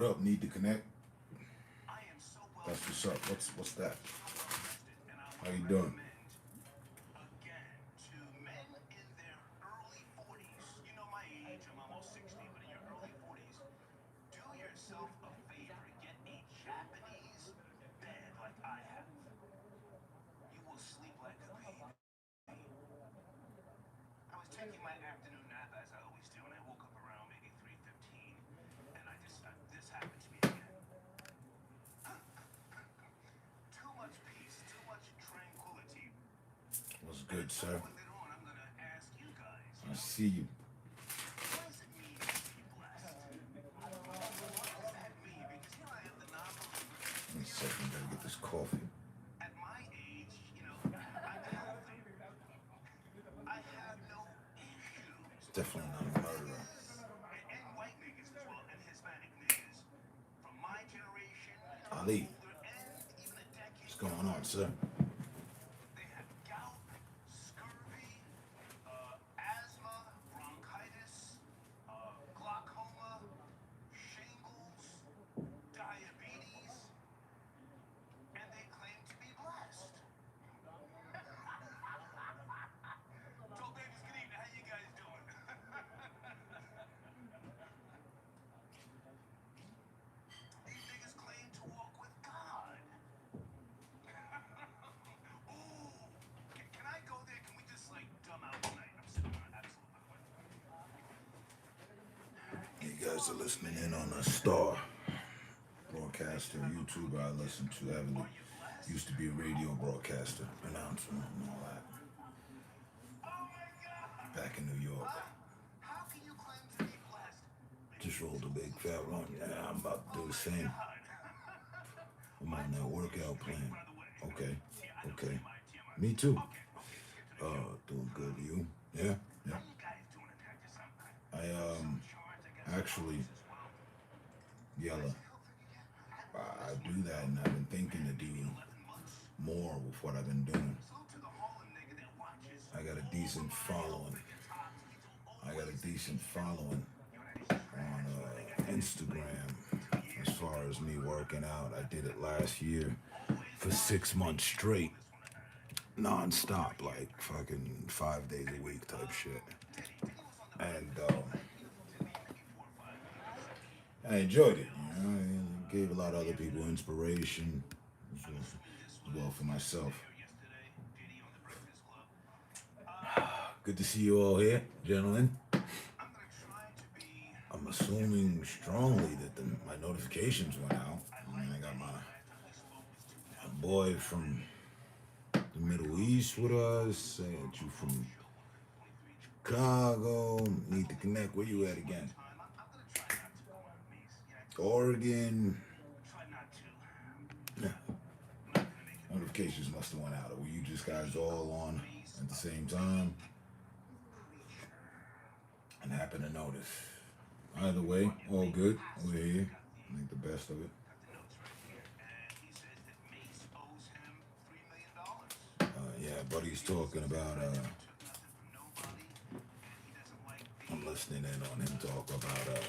up? Need to connect? That's what's up. What's that? How you doing? What's good, sir? I see you. Give me a second. Gotta get this coffee. It's definitely not a murderer. Ali, what's going on, sir? You guys are listening in on a star broadcaster, YouTuber I listen to heavily. Used to be a radio broadcaster, announcer, and all that. Back in New York. Just rolled a big fat one. Yeah, I'm about to do the same. I'm on that workout plan. Okay, okay. Me too. Doing good. You? Yeah, yeah. Actually, Yella, I do that, and I've been thinking to do more with what I've been doing. I got a decent following. I got a decent following on Instagram as far as me working out. I did it last year for 6 months straight, non-stop, like fucking 5 days a week type shit. And I enjoyed it. You know, it gave a lot of other people inspiration as well for myself. Good to see you all here, gentlemen. I'm assuming strongly that my notifications went out. I mean, I got my boy from the Middle East with us. Saying you from Chicago. Need to connect. Where you at again? Oregon. Yeah. Notifications must have went out. Were you just guys all on at the same time and happen to notice? Either way, all good. We're here. Make the best of it. Yeah, buddy's talking about. I'm listening in on him talk about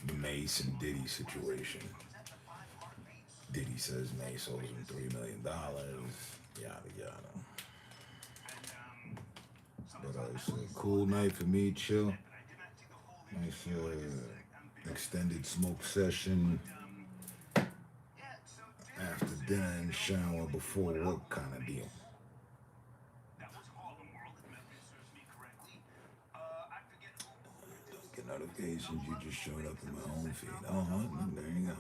the Mace and Diddy situation. Diddy says Mace owes him $3 million. Yada yada. But it's a cool night for me, chill. Nice extended smoke session after dinner and shower before work kind of deal. Don't get notifications, you just showed up in my home feed. There you go.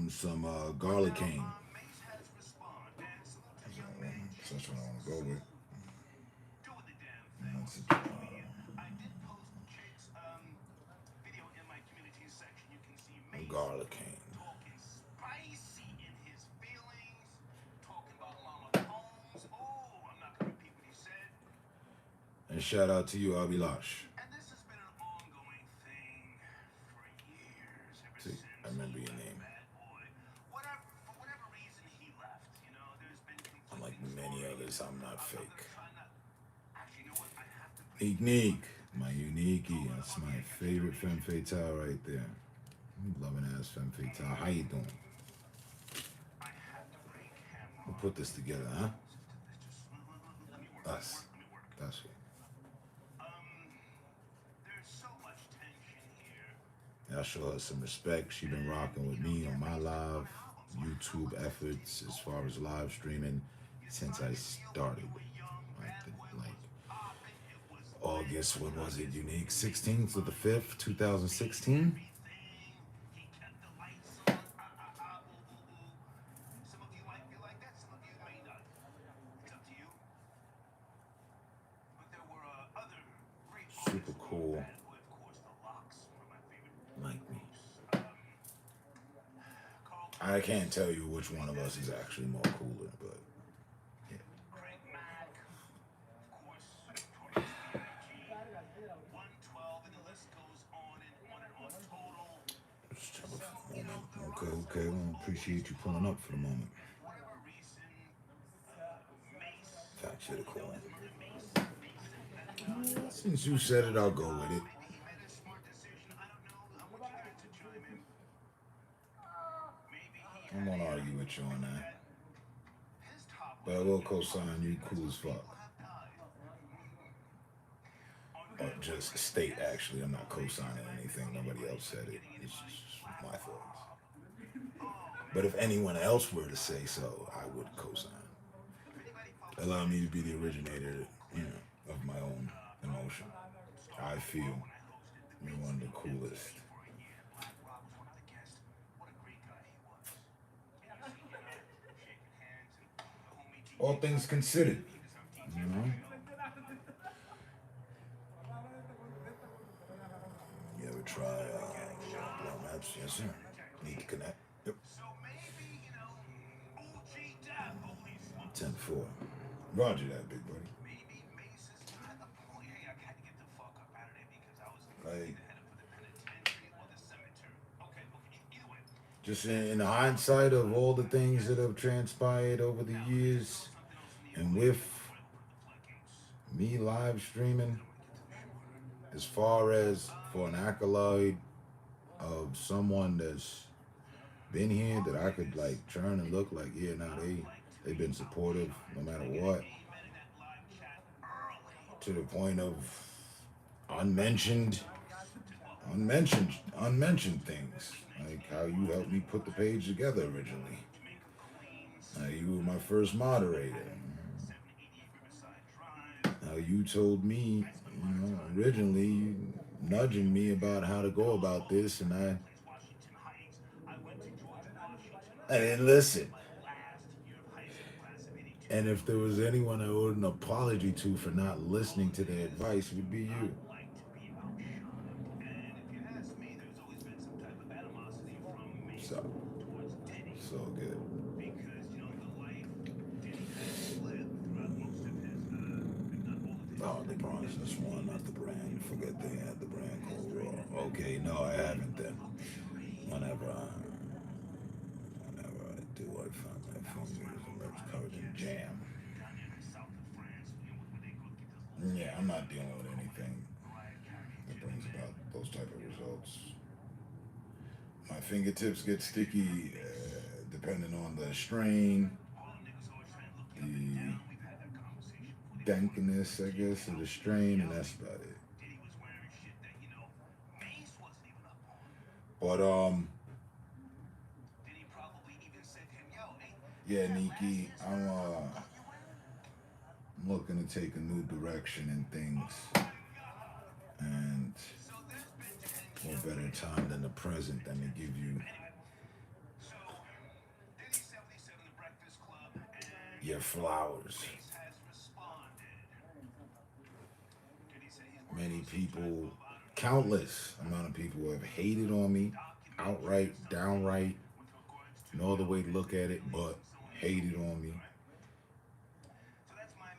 Some garlic cane. That's what I want to go with. That's a, garlic cane. And shout out to you, Abilash. See, I remember your name. Unlike many others, I'm not fake. Neek Neek. My Uniquey, that's my favorite femme fatale right there. Loving ass femme fatale. How you doing? We'll put this together, huh? Us. That's it. Y'all show her some respect. She been rocking with me on my live YouTube efforts as far as live streaming since I started. Like August, what was it, Unique? 16th of the 5th, 2016? Super cool. Like me. I can't tell you which one of us is actually more cooler, but yeah. Just have a moment. Okay. Well, appreciate you pulling up for the moment. Fact shit, cool. Since you said it, I'll go with it. I won't argue with you on that. But I will co-sign you cool as fuck. Or just state, actually, I'm not co-signing anything. Nobody else said it. It's just my thoughts. But if anyone else were to say so, I would co-sign. Allow me to be the originator, of my own emotion. I feel you're one of the coolest. All things considered, you know. You ever try Blow Maps? Yes, sir. Need to connect. Yep. 10-4. Roger that, big buddy. Like, just in hindsight of all the things that have transpired over the years, and with me live streaming, as far as for an acolyte of someone that's been here that I could like turn and look like, yeah, now they've been supportive no matter what, to the point of unmentioned unmentioned things, like how you helped me put the page together originally. You were my first moderator. How you told me, originally nudging me about how to go about this, and I didn't listen. And if there was anyone I owed an apology to for not listening to their advice, it would be you. So, so good. Oh, LeBron's just one, not the brand. Forget they had the brand called Raw. Okay, no, I haven't then. Whenever I do, I find my fingers and lips covered in jam. Yeah, I'm not dealing with anything that brings about those type of results. My fingertips get sticky depending on the strain, the dankness, I guess, of the strain, and that's about it. But yeah, Nikki, I'm looking to take a new direction in things, and what better time than the present than to give you your flowers. Many people, countless amount of people have hated on me, outright, downright, no other way to look at it, but hated on me.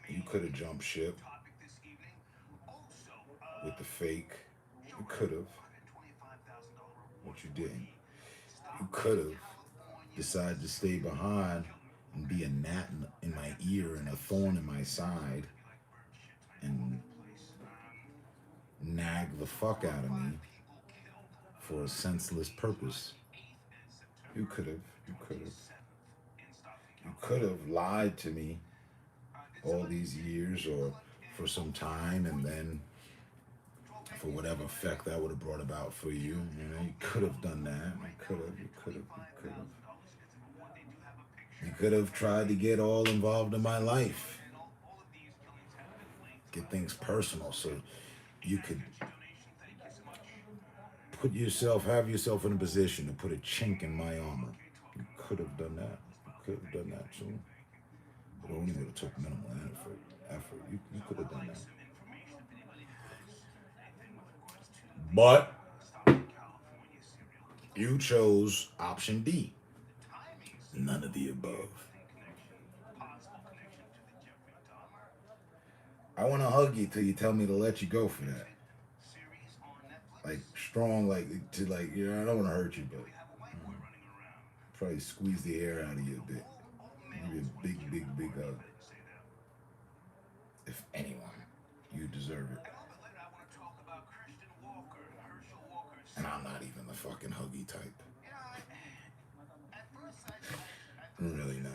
You could have jumped ship with the fake. You could have, but you didn't. You could have decided to stay behind and be a gnat in my ear and a thorn in my side and nag the fuck out of me for a senseless purpose. You could have, you could have, you could have lied to me all these years or for some time, and then for whatever effect that would have brought about for you. You know, you could have done that. You could have, you could have, you could have. You could have tried to get all involved in my life, get things personal, so you could have yourself in a position to put a chink in my armor. You could have done that. You could have done that too. It only would have took minimal effort. You could have done that. But you chose option D. None of the above. I want to hug you till you tell me to let you go for that. Like strong, like to like you know. I don't want to hurt you, but probably squeeze the air out of you a bit. Give you a big, big, big hug. If anyone, you deserve it. And I'm not even the fucking huggy type. I'm really not.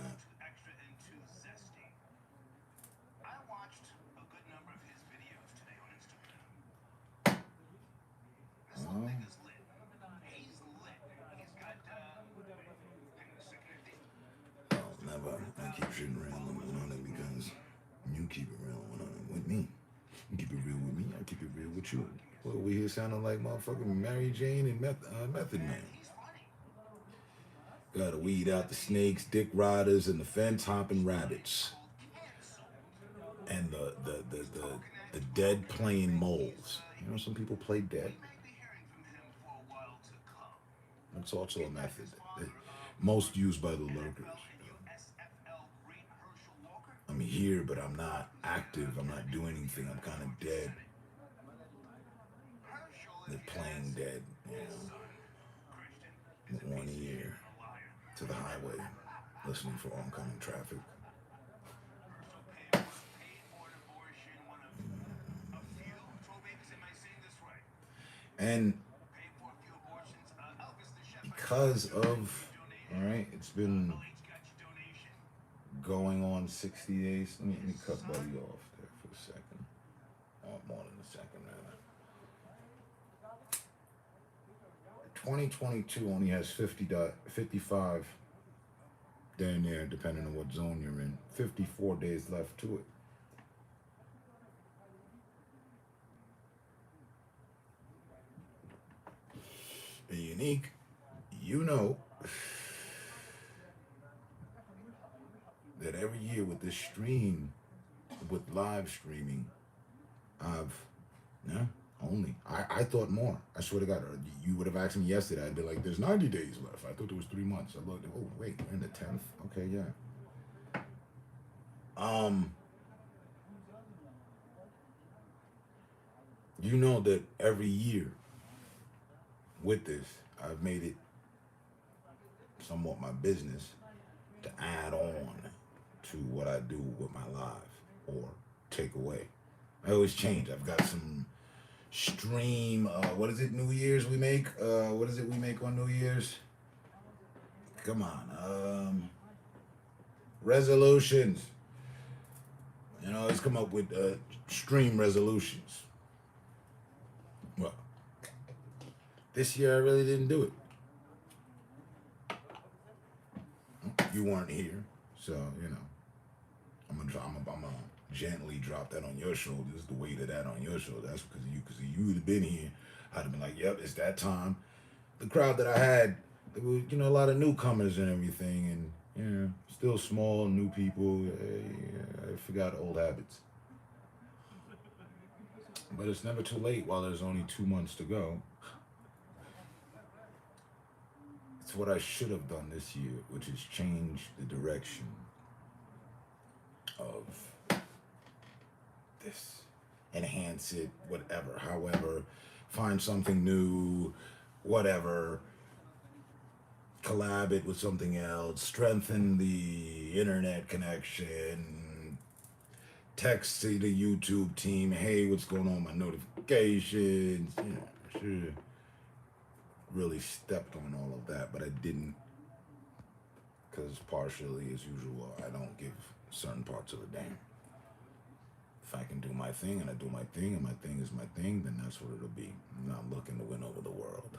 Oh, never. I keep shit real and 100 because you keep it real and 100 with me. You keep it real with me. I keep it real with you. Well, we here sounding like motherfucking Mary Jane and Method Man. Gotta weed out the snakes, dick riders, and the fence hopping rabbits, and the dead playing moles. You know, some people play dead. It's also a method, most used by the lurkers. I'm here, but I'm not active. I'm not doing anything. I'm kind of dead. They're playing dead. You know, with one ear to the highway, listening for oncoming traffic. And because of, all right, it's been going on 60 days. Let me cut Buddy off there for a second. Oh, more than a second, rather. 2022 only has 55 down there, depending on what zone you're in. 54 days left to it. And Unique, you know that every year with this stream, with live streaming, I've, yeah, only. I thought more. I swear to God, you would have asked me yesterday. I'd be like, there's 90 days left. I thought there was 3 months. I looked, oh, wait, we're in the 10th? Okay, yeah. You know that every year with this, I've made it somewhat my business to add on to what I do with my live or take away. I always change. I've got some stream. What is it? New Year's we make. What is it we make on New Year's? Come on. Resolutions. You know, always come up with stream resolutions. Well, this year I really didn't do it. You weren't here, so you know. I'm gonna gently drop that on your shoulders. The weight of that on your shoulders. That's because if you would have been here, I'd have been like, "Yep, it's that time." The crowd that I had, there was a lot of newcomers and everything, and still small new people. I forgot old habits, but it's never too late. While there's only 2 months to go, it's what I should have done this year, which is change the direction of this, enhance it, whatever, however, find something new, whatever, collab it with something else, strengthen the internet connection, text to the YouTube team, hey, what's going on? My locations. You know, I should have really stepped on all of that, but I didn't, because partially, as usual, I don't give certain parts of a damn. If I can do my thing and I do my thing and my thing is my thing, then that's what it'll be. I'm not looking to win over the world.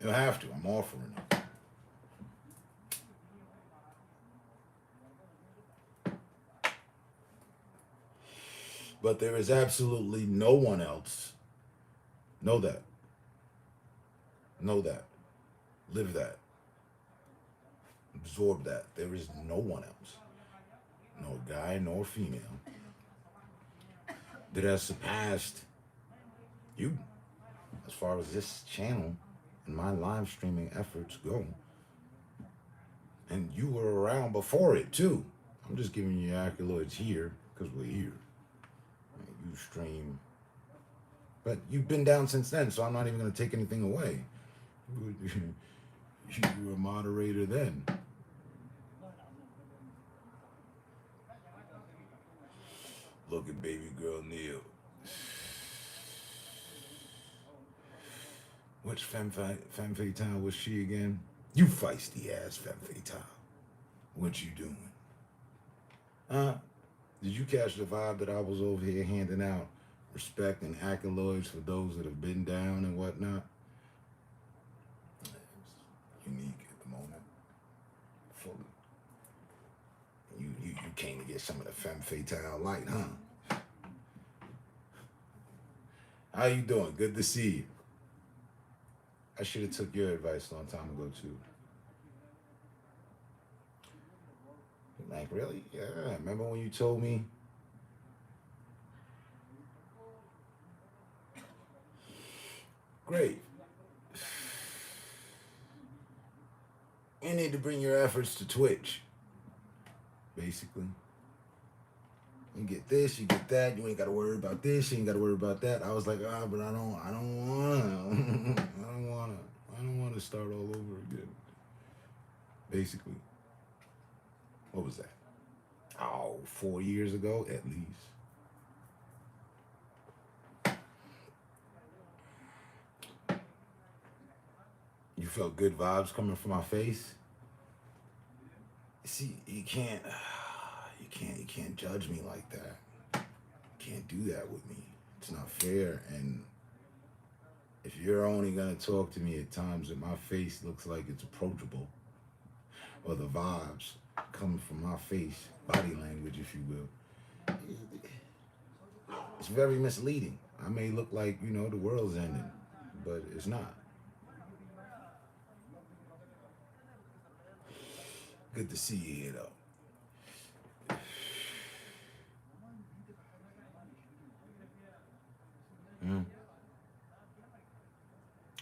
You'll have to. I'm offering it. But there is absolutely no one else. Know that. Know that. Live that. Absorb that. There is no one else. No guy nor female that has surpassed you as far as this channel and my live streaming efforts go. And you were around before it too. I'm just giving you accolades here because we're here. You stream. But you've been down since then, so I'm not even going to take anything away. You were a moderator then. Look at baby girl Neil. Which femme fatale was she again? You feisty ass femme fatale. What you doing? Did you catch the vibe that I was over here handing out respect and accolades for those that have been down and whatnot? It's unique at the moment. Fully. You came to get some of the femme fatale light, huh? How you doing? Good to see you. I should have took your advice a long time ago too. Like, really? Yeah. Remember when you told me? Great. You need to bring your efforts to Twitch. Basically. You get this, you get that, you ain't gotta worry about this, you ain't gotta worry about that. I was like, but I don't wanna start all over again. Basically. What was that? 4 years ago at least. You felt good vibes coming from my face? See, you can't judge me like that. You can't do that with me. It's not fair. And if you're only gonna talk to me at times that my face looks like it's approachable, or the vibes coming from my face, body language, if you will, it's very misleading. I may look like, the world's ending, but it's not. Good to see you here, though.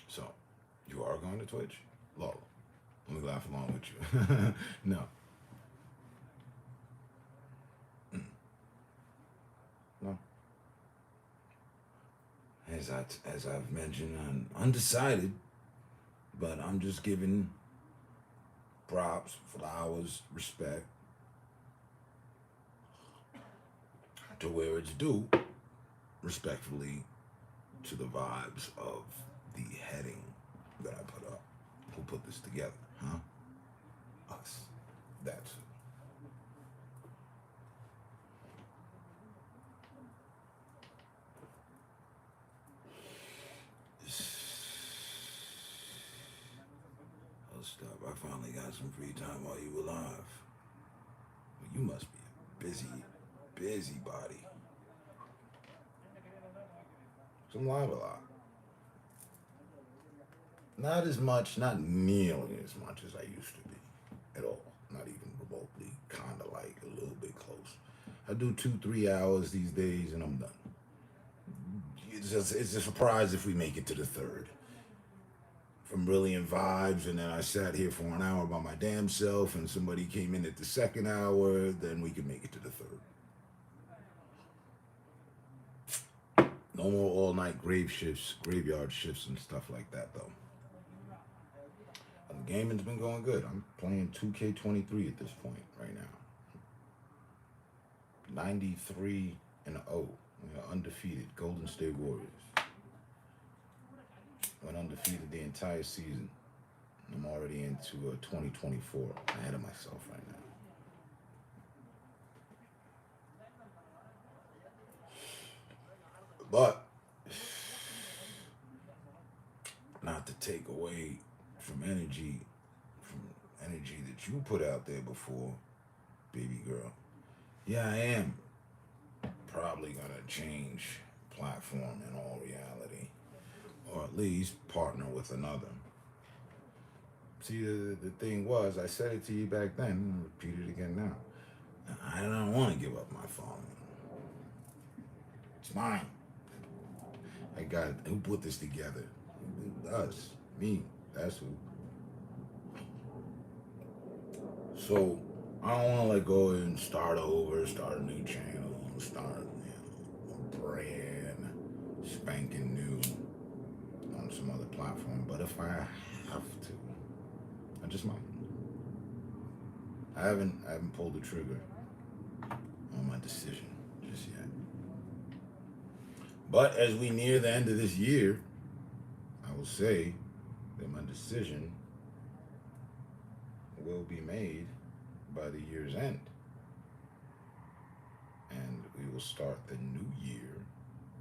So, you are going to Twitch? Lol. Let me laugh along with you. No. No. As I've mentioned, I'm undecided, but I'm just giving props, flowers, respect to where it's due, respectfully to the vibes of the heading that I put up. Who put this together, huh? Us. That's it. Oh, stop. I finally got some free time while you were alive. Well, you must be a busybody. So I'm live a lot. Not as much, not nearly as much as I used to be at all. Not even remotely, kind of like a little bit close. I do 2-3 hours these days and I'm done. It's a surprise if we make it to the third. From Brilliant Vibes, and then I sat here for an hour by my damn self, and somebody came in at the second hour, then we can make it to the third. No more all-night graveyard shifts and stuff like that, though. The gaming's been going good. I'm playing 2K23 at this point right now. 93-0. We are undefeated. Golden State Warriors went undefeated the entire season. I'm already into 2024. Ahead of myself right now. But not to take away from from energy that you put out there before, baby girl. Yeah, I am probably gonna change platform in all reality, or at least partner with another. See, the thing was, I said it to you back then, and repeat it again now. I don't want to give up my phone. It's mine. I got who put this together? Us, me. That's who. So I don't want to let go and start over, start a new channel, start a brand spanking new on some other platform. But if I have to, I just might. I haven't pulled the trigger on my decision just yet. But as we near the end of this year, I will say that my decision will be made by the year's end. And we will start the new year,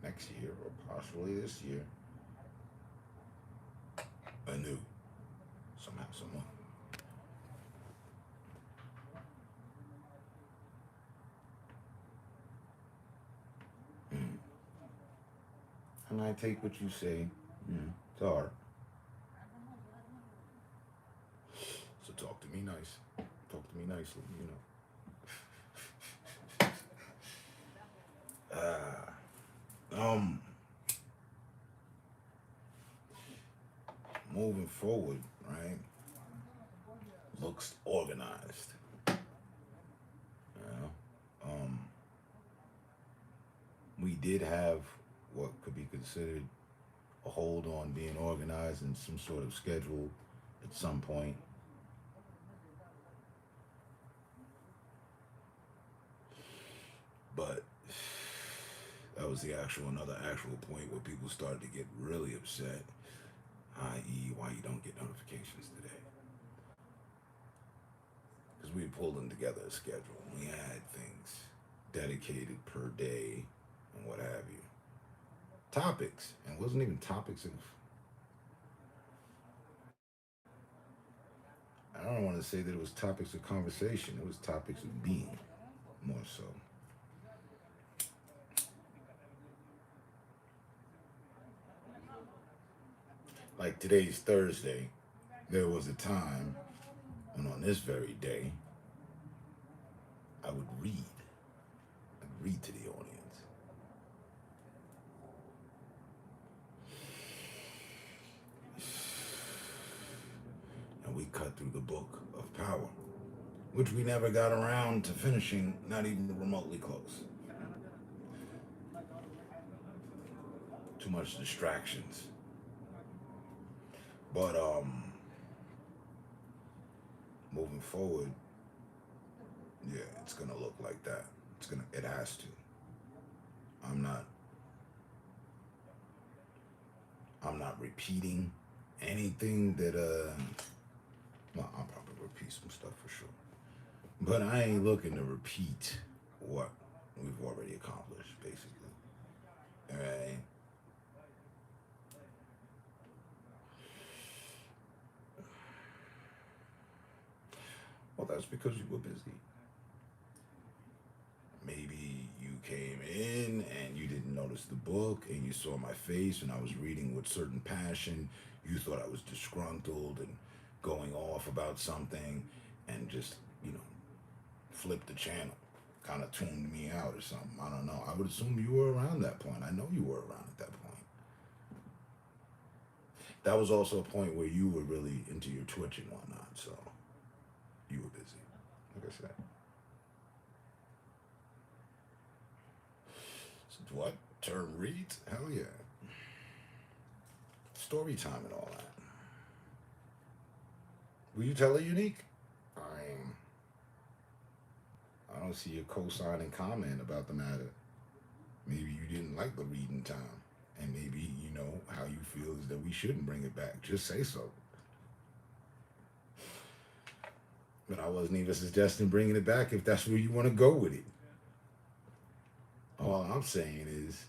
next year, or possibly this year, anew. Somehow, someone. And I take what you say, to heart. So talk to me nice. Talk to me nicely, Um, moving forward, right? Looks organized. You know? We did have what could be considered a hold on being organized in some sort of schedule at some point. But that was another actual point where people started to get really upset, i.e., why you don't get notifications today. Because we pulled them together a schedule. We had things dedicated per day and what have you. Topics, and it wasn't even topics of, I don't want to say that it was topics of conversation, it was topics of being, more so. Like today's Thursday, there was a time when on this very day, I would read. I'd read to the audience. And we cut through the book of power, which we never got around to finishing, not even remotely close. Too much distractions. But moving forward, yeah, it's gonna look like that. It has to. I'm not I'm not repeating anything that well, I'll probably repeat some stuff for sure. But I ain't looking to repeat what we've already accomplished, basically. All right. Well, that's because you were busy. Maybe you came in and you didn't notice the book and you saw my face and I was reading with certain passion. You thought I was disgruntled and going off about something and just, flipped the channel, kind of tuned me out or something. I don't know. I would assume you were around that point. I know you were around at that point. That was also a point where you were really into your Twitch and whatnot, so you were busy, like I said. So what? Term reads? Hell yeah. Story time and all that. Will you tell a unique? I don't see your co-signing comment about the matter. Maybe you didn't like the reading time. And maybe, how you feel is that we shouldn't bring it back. Just say so. But I wasn't even suggesting bringing it back if that's where you want to go with it. All I'm saying is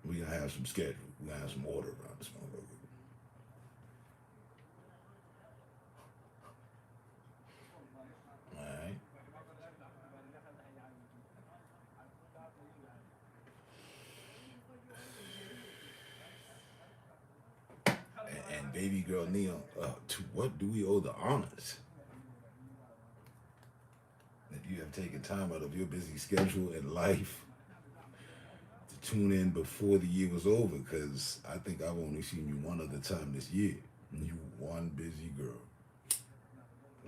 we're going to have some schedule. We're going to have some order around this motherfucker. All right? And baby girl Neil, to what do we owe the honors? That you have taken time out of your busy schedule and life to tune in before the year was over, because I think I've only seen you one other time this year. You one busy girl.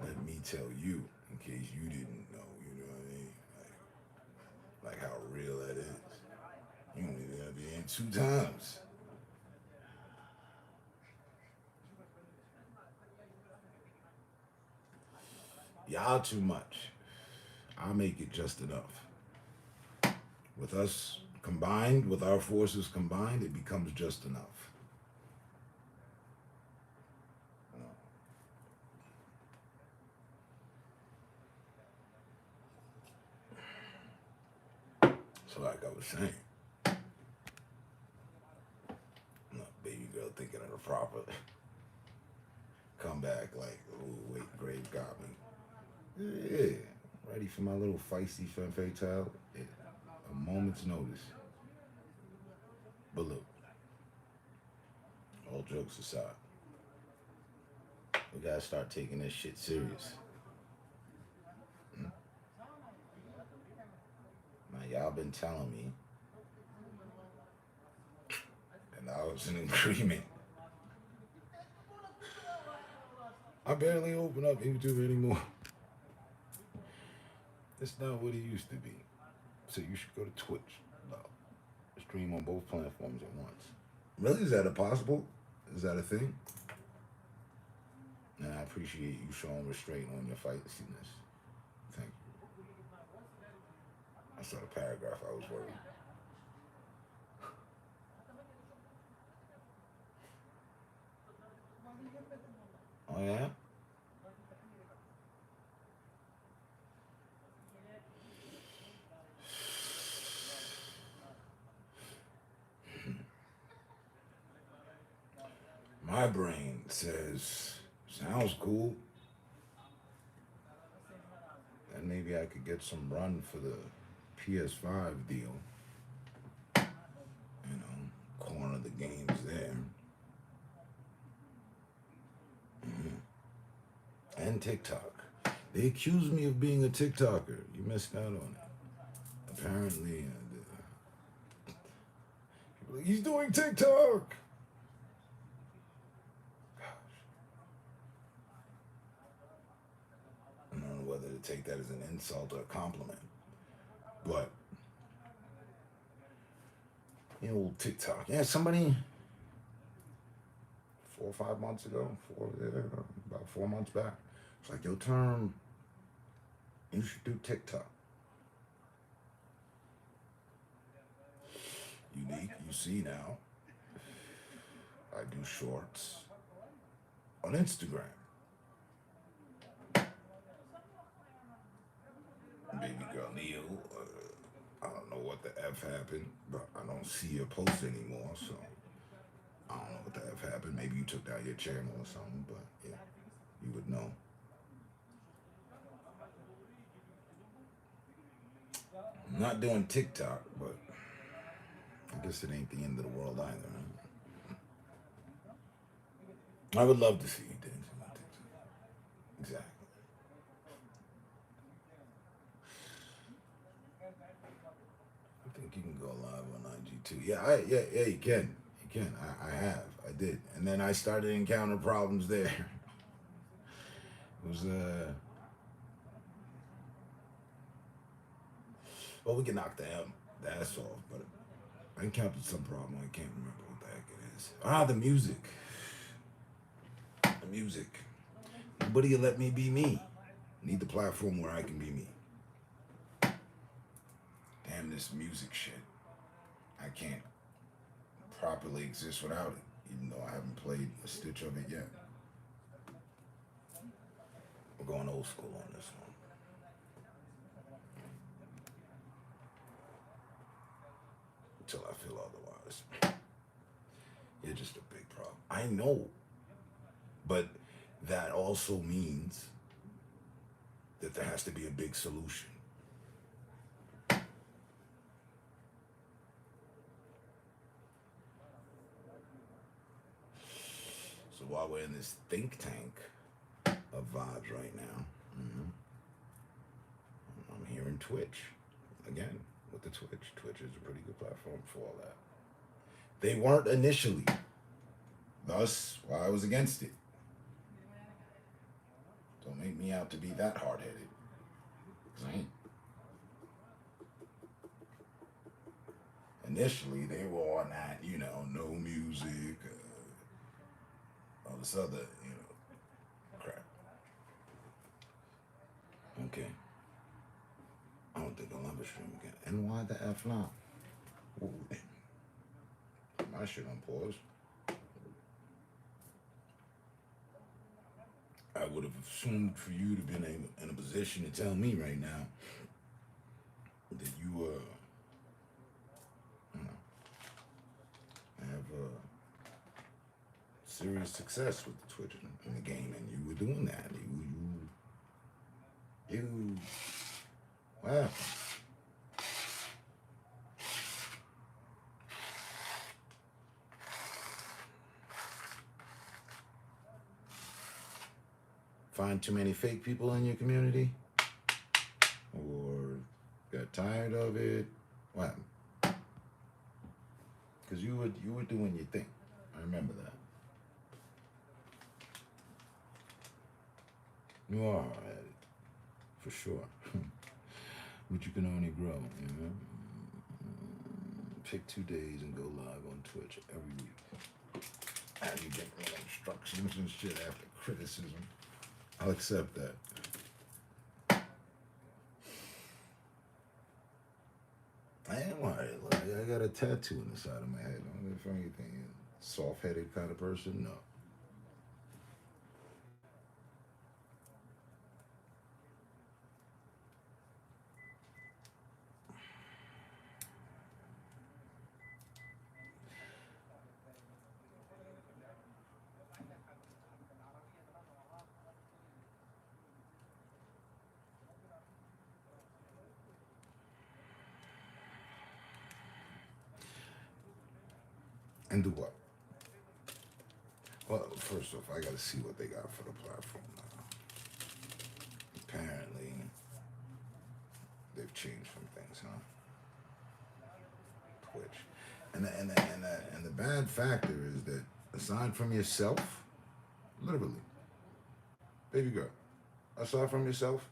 Let me tell you, in case you didn't know, you know what I mean? Like how real that is. You only gotta be in 2 times. Y'all too much. I'll make it just enough. With us combined, with our forces combined, it becomes just enough. So like I was saying, baby girl thinking of the proper come back like, oh wait, Grave got me. Yeah, ready for my little feisty femme fatale at a moment's notice. But look, all jokes aside, we gotta start taking this shit serious. Now y'all been telling me, and I was in agreement. I barely open up YouTube anymore. It's not what it used to be. So you should go to Twitch. No. Stream on both platforms at once. Really? Is that possible? Is that a thing? And I appreciate you showing restraint on your feistiness. Thank you. I saw the paragraph. I was worried. Oh, yeah? My brain says, sounds cool. And maybe I could get some run for the PS5 deal. Corner the games there. And TikTok. They accused me of being a TikToker. You missed out on it. Apparently, he's doing TikTok. Gosh. I don't know whether to take that as an insult or a compliment. But, TikTok. Yeah, somebody 4 or 5 months ago, about 4 months back, it's like, yo, Term, you should do TikTok. Unique, you see now, I do shorts on Instagram. Baby girl Neil, I don't know what the F happened, but I don't see your post anymore, so I don't know what the F happened. Maybe you took down your channel or something, but yeah, you would know. I'm not doing TikTok, but I guess it ain't the end of the world either, man. I would love to see you dancing on TikTok. Exactly. I think you can go live on IG too. Yeah, you can. You can. I have. I did. And then I started to encounter problems there. It was well, we can knock the ass off, but I encountered some problem. I can't remember what the heck it is. The music. The music. Nobody will let me be me. Need the platform where I can be me. and this music shit, I can't properly exist without it, even though I haven't played a stitch of it yet. We're going old school on this one. Until I feel otherwise. It's just a big problem. I know. But that also means that there has to be a big solution. So while we're in this think tank of vibes right now, I'm hearing Twitch. Again, with the Twitch. Twitch is a pretty good platform for all that. They weren't initially. Thus, why I was against it. Don't make me out to be that hard-headed. 'Cause I ain't. Initially, they were on that, no music, all this other, crap. Okay. I don't think I'll ever stream again. And why the F not? Ooh. My shit on pause. I would have assumed for you to be in a position to tell me right now that you have serious success with the Twitch in the game, and you were doing that. You wow. Find too many fake people in your community? Or got tired of it? What happened? Because you were doing your thing. I remember that. You are at it. For sure. But you can only grow, Pick 2 days and go live on Twitch every week. And you get instructions and shit after criticism. I'll accept that. I am worried. I got a tattoo on the side of my head. I don't know if anything. Soft-headed kind of person? No. And do what? Well, first off, I gotta see what they got for the platform now. Apparently, they've changed some things, huh? Twitch. And the bad factor is that aside from yourself, literally, baby girl, aside from yourself,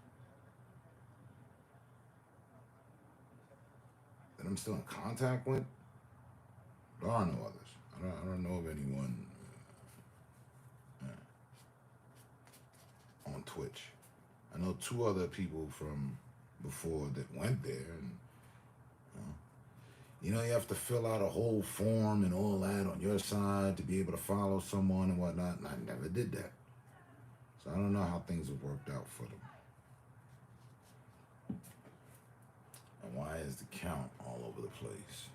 that I'm still in contact with, there are no others. I don't know of anyone on Twitch. I know 2 other people from before that went there, and you have to fill out a whole form and all that on your side to be able to follow someone and whatnot, and I never did that. So I don't know how things have worked out for them. And why is the count all over the place?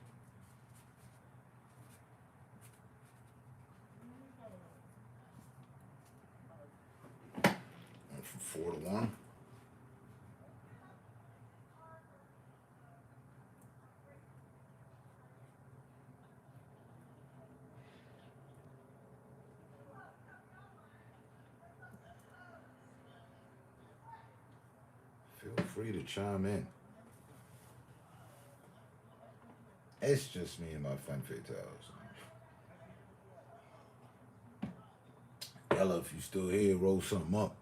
Went from 4 to 1. Feel free to chime in. It's just me and my femme fatales. Ella, if you still here, roll something up.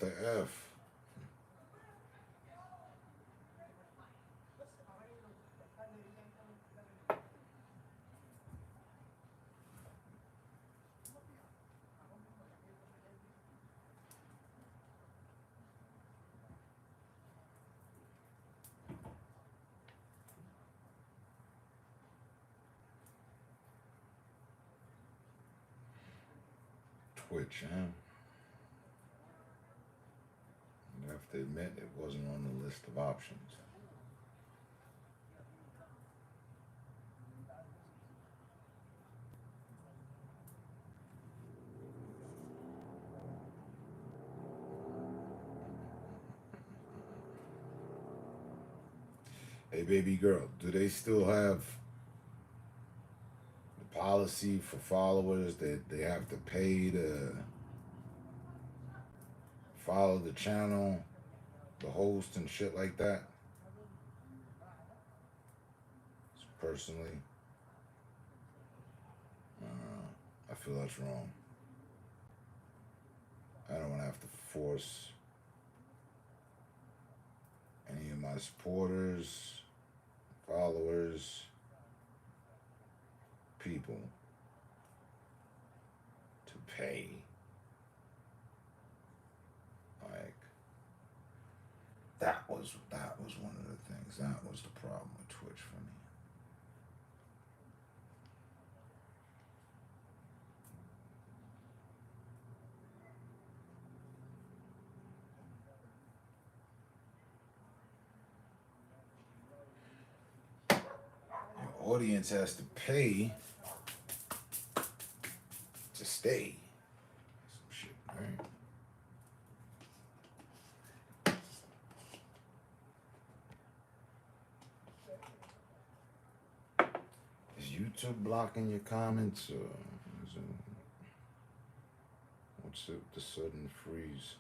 What the F? Twitch, huh? I have to admit, it wasn't on the list of options. Hey, baby girl, do they still have the policy for followers that they have to pay to follow the channel, the host, and shit like that? Personally, I feel that's wrong. I don't want to have to force any of my supporters, followers, people to pay. Like that was one of the things. That was the problem with Twitch for me. Your audience has to pay to stay. Some shit, right? Is YouTube blocking your comments, or is it, what's the sudden freeze?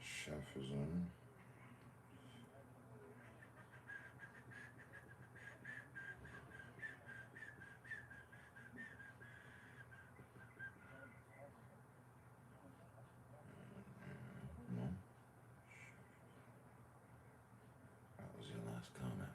Chef is on. No. That was your last comment.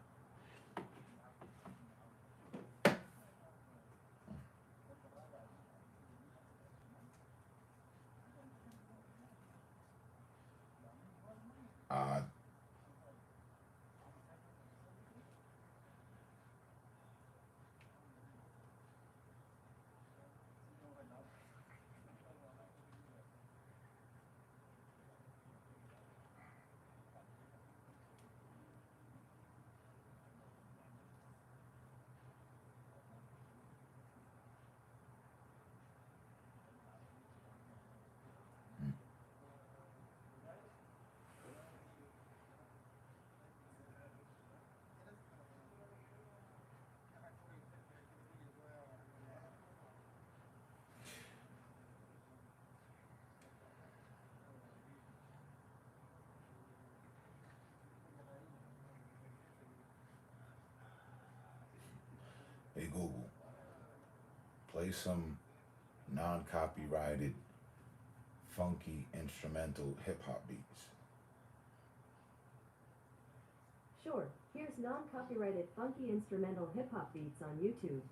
Hey Google, play some non-copyrighted, funky instrumental hip-hop beats. Sure, here's non-copyrighted funky instrumental hip-hop beats on YouTube.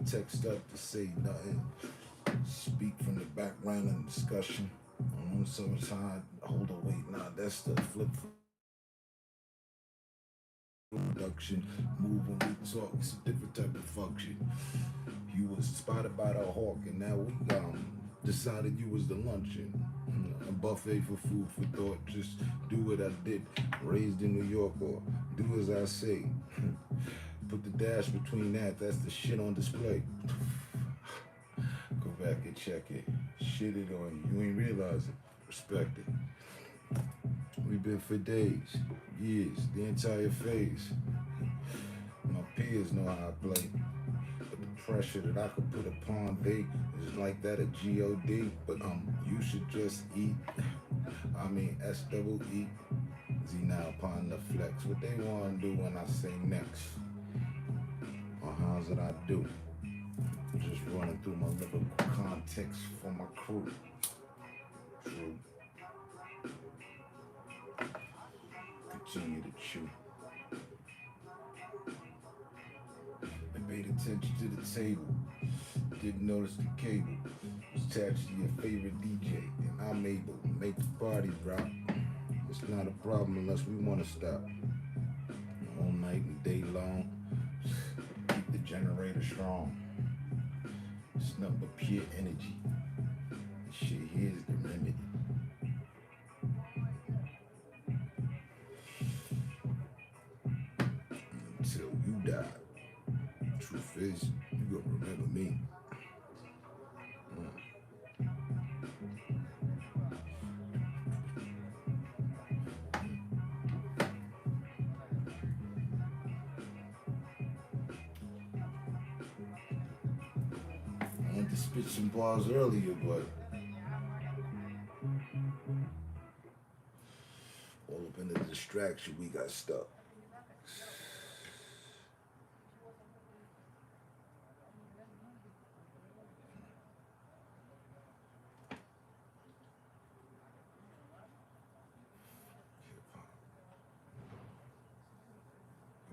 text up to say nothing. Speak from the background in discussion. On one side, hold on, wait, nah, that's the flip production. Move when we talk, it's a different type of function. You was spotted by the hawk, and now we decided you was the luncheon. A buffet for food for thought. Just do what I did. Raised in New York, or do as I say. Put the dash between that. That's the shit on display. Go back and check it. Shit it on you. You ain't realize it. Respect it. We've been for days, years, the entire phase. My peers know how I play. But the pressure that I could put upon they is like that of G-O-D. But you should just eat. I mean S-double-E. Z now upon the flex. What they want to do when I say next? Or how's it I do? Just running through my little context for my crew. True. Continue to chew. And paid attention to the table. Didn't notice the cable. Was attached to your favorite DJ. And I'm able to make the party drop. It's not a problem unless we want to stop. All night and day long. Keep the generator strong. It's nothing but pure energy. This shit here's the remedy. Until you die. Truth is, you gonna remember me. I had to spit some bars earlier, but all up in the distraction, we got stuck.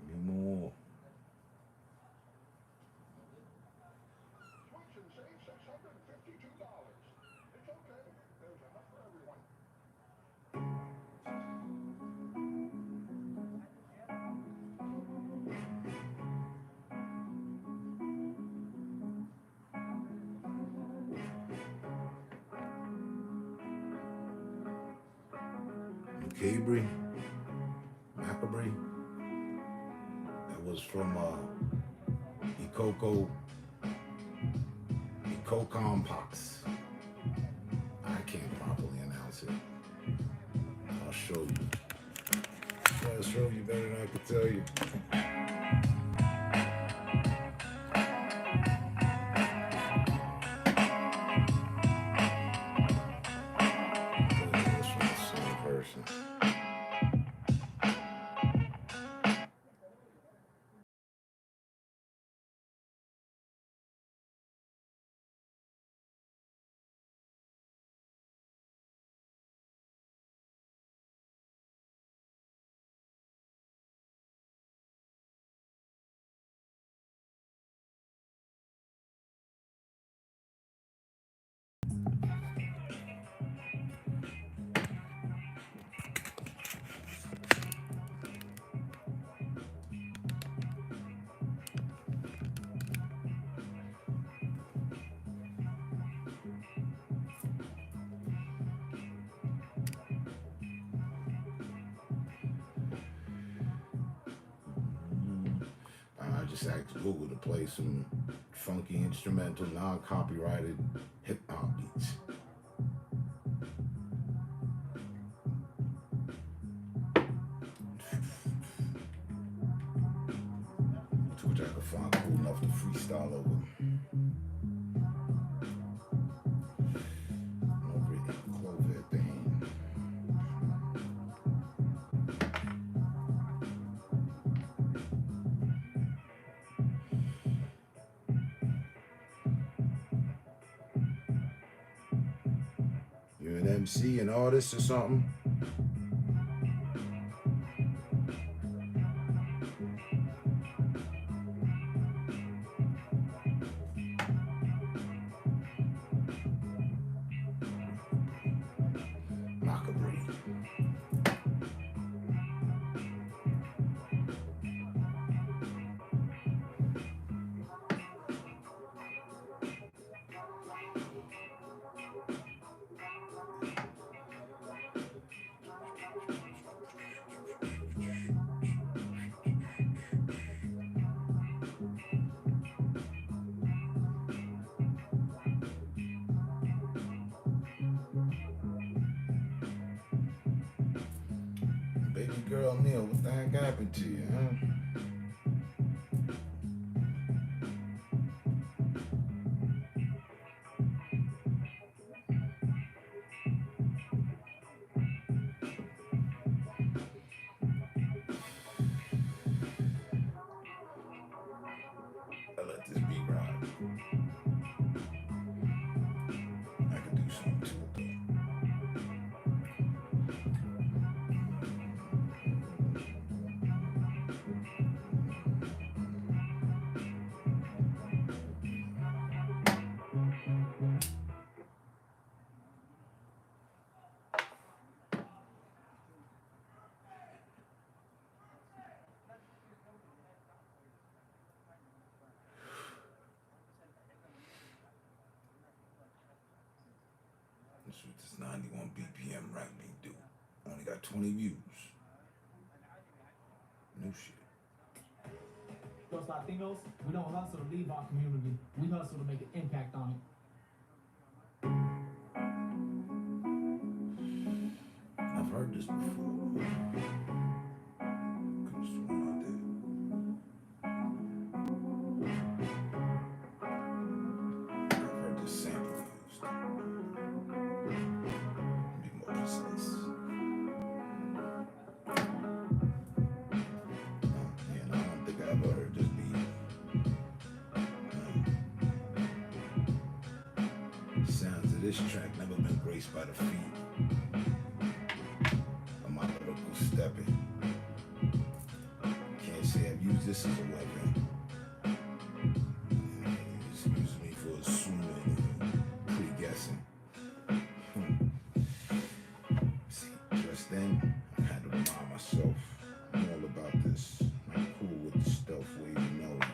Give me more. Cabri, Macabre. That was from Ecocom Pox. I can't properly announce it. I'll show you. I'll show you better than I could tell you. That's from the same person. I just asked Google to play some funky instrumental, non-copyrighted hip-hop beats. Which I could find cool enough to freestyle over. No really Clover thing. You're an MC, an artist or something? Real Neil, what the heck happened to you, huh? I let this beat ride. I could do something to it though. Let's see what this 91 BPM rap beat do. Only got 20 views. New shit. Us Latinos, we don't hustle to leave our community. We hustle to make an impact on it. I've heard this before. Could've sworn I did. I've heard this sample used. Be more precise. Yeah, no, I don't think I ever heard this beat. Sounds of this track never been graced by the feet of my lyrical stepping. Can't say I've used this as a weapon. It's using me for assuming and pre-guessing. See, just then, I had to remind myself I'm all about this. I'm cool with the stealth ways of knowing.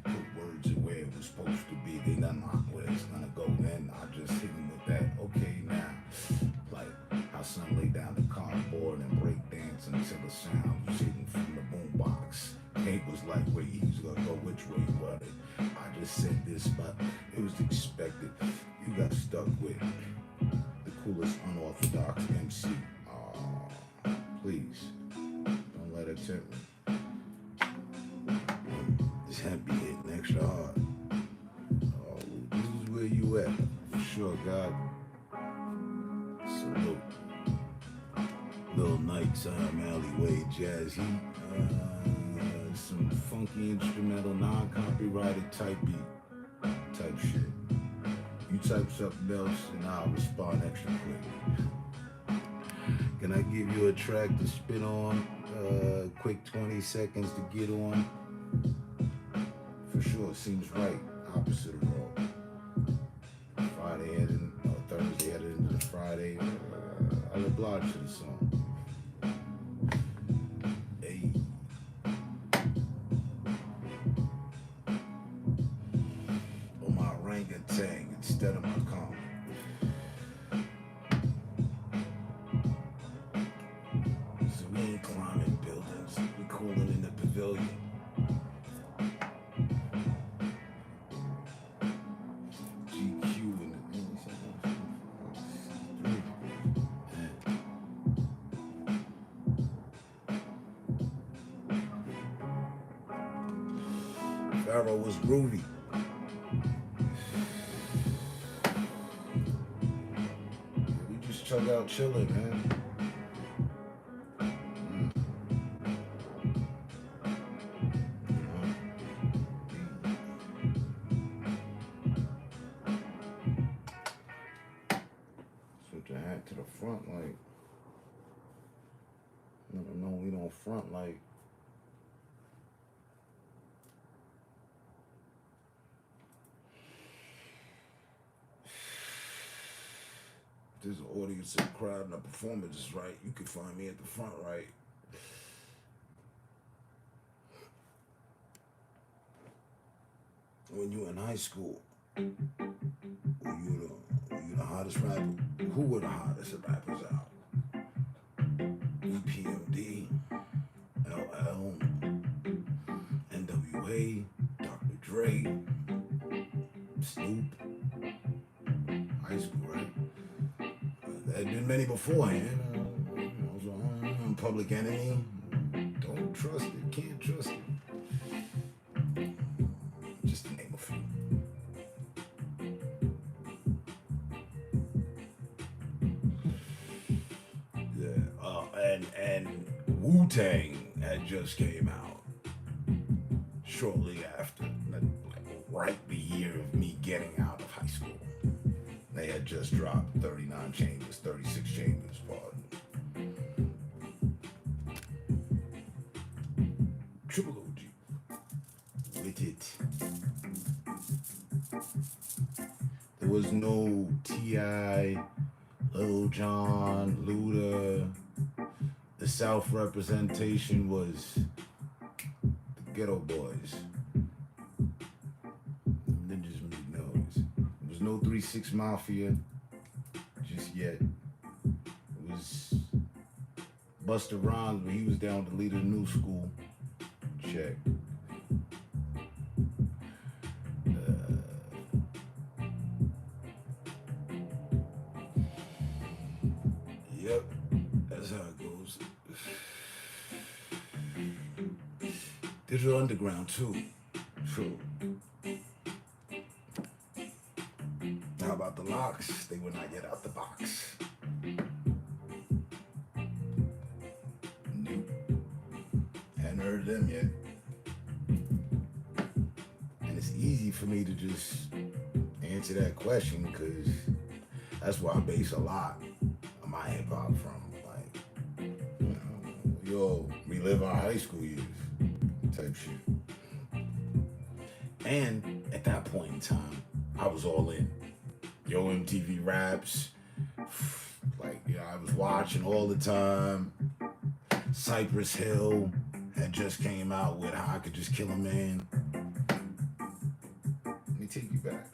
Put words in where it was supposed to be. They not where it's gonna go. Then I just hit him with that. Okay, now, like how son lay down the cardboard and break dance until the sound was hitting from the boombox. Kate was like, wait, he's gonna go which way he wanted. I just said this, but it was expected. You got stuck with the coolest unorthodox MC. Please, don't let it tempt me. This hemp be hitting extra hard. Oh, this is where you at. For sure, God. Salute. Little nighttime alleyway jazz heat. Some funky instrumental, non-copyrighted type beat. Type shit. You type something else and I'll respond extra quick. Can I give you a track to spit on? Quick 20 seconds to get on? For sure, seems right. Opposite of raw. Friday heading, or Thursday heading into the Friday. I'll oblige to the song. Hey. On my orangutan instead of my calm. So we ain't climbing buildings, we cooling in the pavilion. GQ and Pharaoh was groovy. We just chug out chilling, man. Switch your hat to the front, like. No, we don't front like. If there's an audience and a crowd and a performance is right, you can find me at the front, right? When you in high school, were you the hottest rapper? Who were the hottest rappers out? EPMD, LL, NWA, Dr. Dre, Snoop. High school, right? There had been many beforehand. So Public Enemy. Don't trust it. Can't trust it. Just to name a few. Yeah. And Wu-Tang had just came out shortly after, like right the year of me getting out of high school. They had just dropped 39 Chambers, 36 Chambers, pardon. Triple OG. With it. There was no T.I., Lil Jon, Luda. The South representation was the Ghetto Boys. They just made noise. There was no 3-6 Mafia just yet. It was Busta Rhymes, but he was down to lead the new school. Check. Yep, that's how it goes. Digital Underground too. True. How about the Locks? They would not get out the box. Nope. Hadn't heard of them yet. And it's easy for me to just answer that question because that's where I base a lot of my hip hop from. Like, you know, we all relive our high school years type shit. And at that point in time, I was all in. Yo MTV Raps, like, yeah, I was watching all the time. Cypress Hill had just came out with How I Could Just Kill a Man. Let me take you back.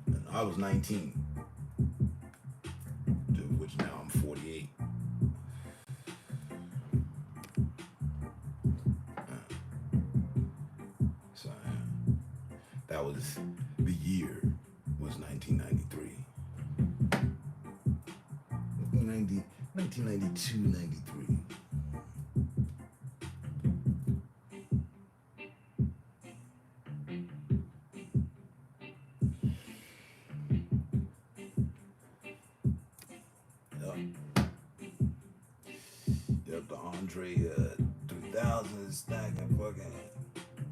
And I was 19, to which now I'm 48. So that was, the year was 1993. 1992, 93. Yep, the Andre 3000 stack and fucking,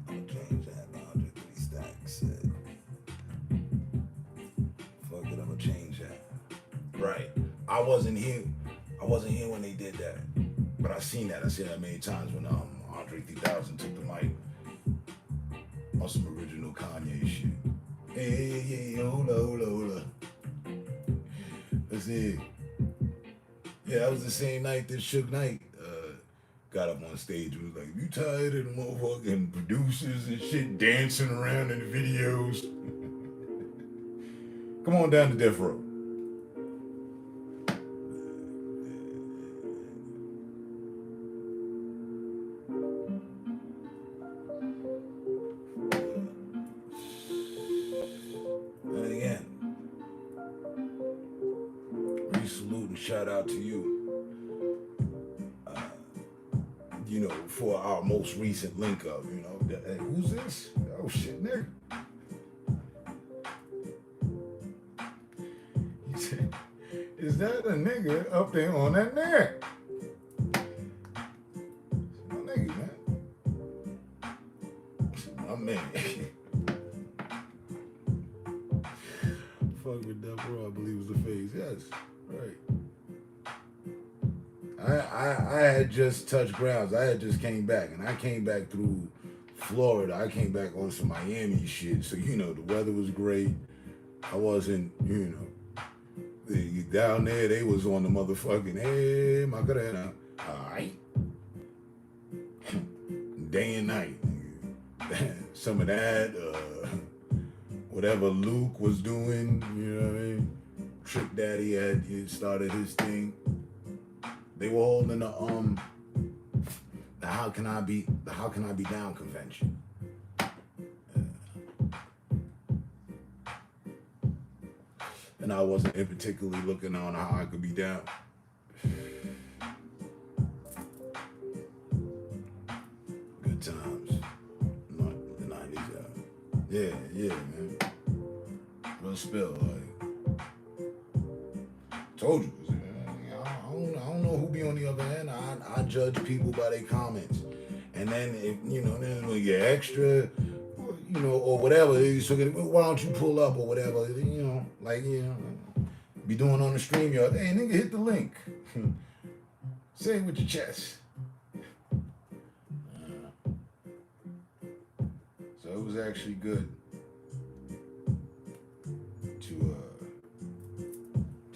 I'm gonna change that. The Andre 3 stacks. Fuck it, I'm gonna change that. Right. I wasn't here when they did that. But I seen that many times when Andre 3000 took the mic on some original Kanye shit. Hey, hold up. Let's see. Yeah, that was the same night that Suge Knight got up on stage and was like, "You tired of the motherfucking producers and shit dancing around in the videos? Come on down to Death Row." And again, salute and shout out to you. You know, for our most recent link up, you know, hey, who's this? Oh shit, nigga. He said, "Is that a nigga up there on that neck?" My nigga, man. My man. Fuck with Death Row, I believe was the phase. Yes, right. I had just touched grounds. I had just came back, and I came back through Florida. I came back on some Miami shit, so you know the weather was great. I wasn't, you know, down there. They was on the motherfucking hey, my god, all right, day and night. Some of that, whatever Luke was doing, you know what I mean. Trick Daddy had started his thing. They were holding the How Can I Be Down convention. and I wasn't particularly looking on how I could be down. Good times. The 90s. Yeah, man. Real spill. Like, told you. I don't know who be on the other end. I judge people by their comments. And then, if, then when you get extra, or whatever, so why don't you pull up or whatever, be doing on the stream, hey, nigga, hit the link. Say it with your chest. So it was actually good to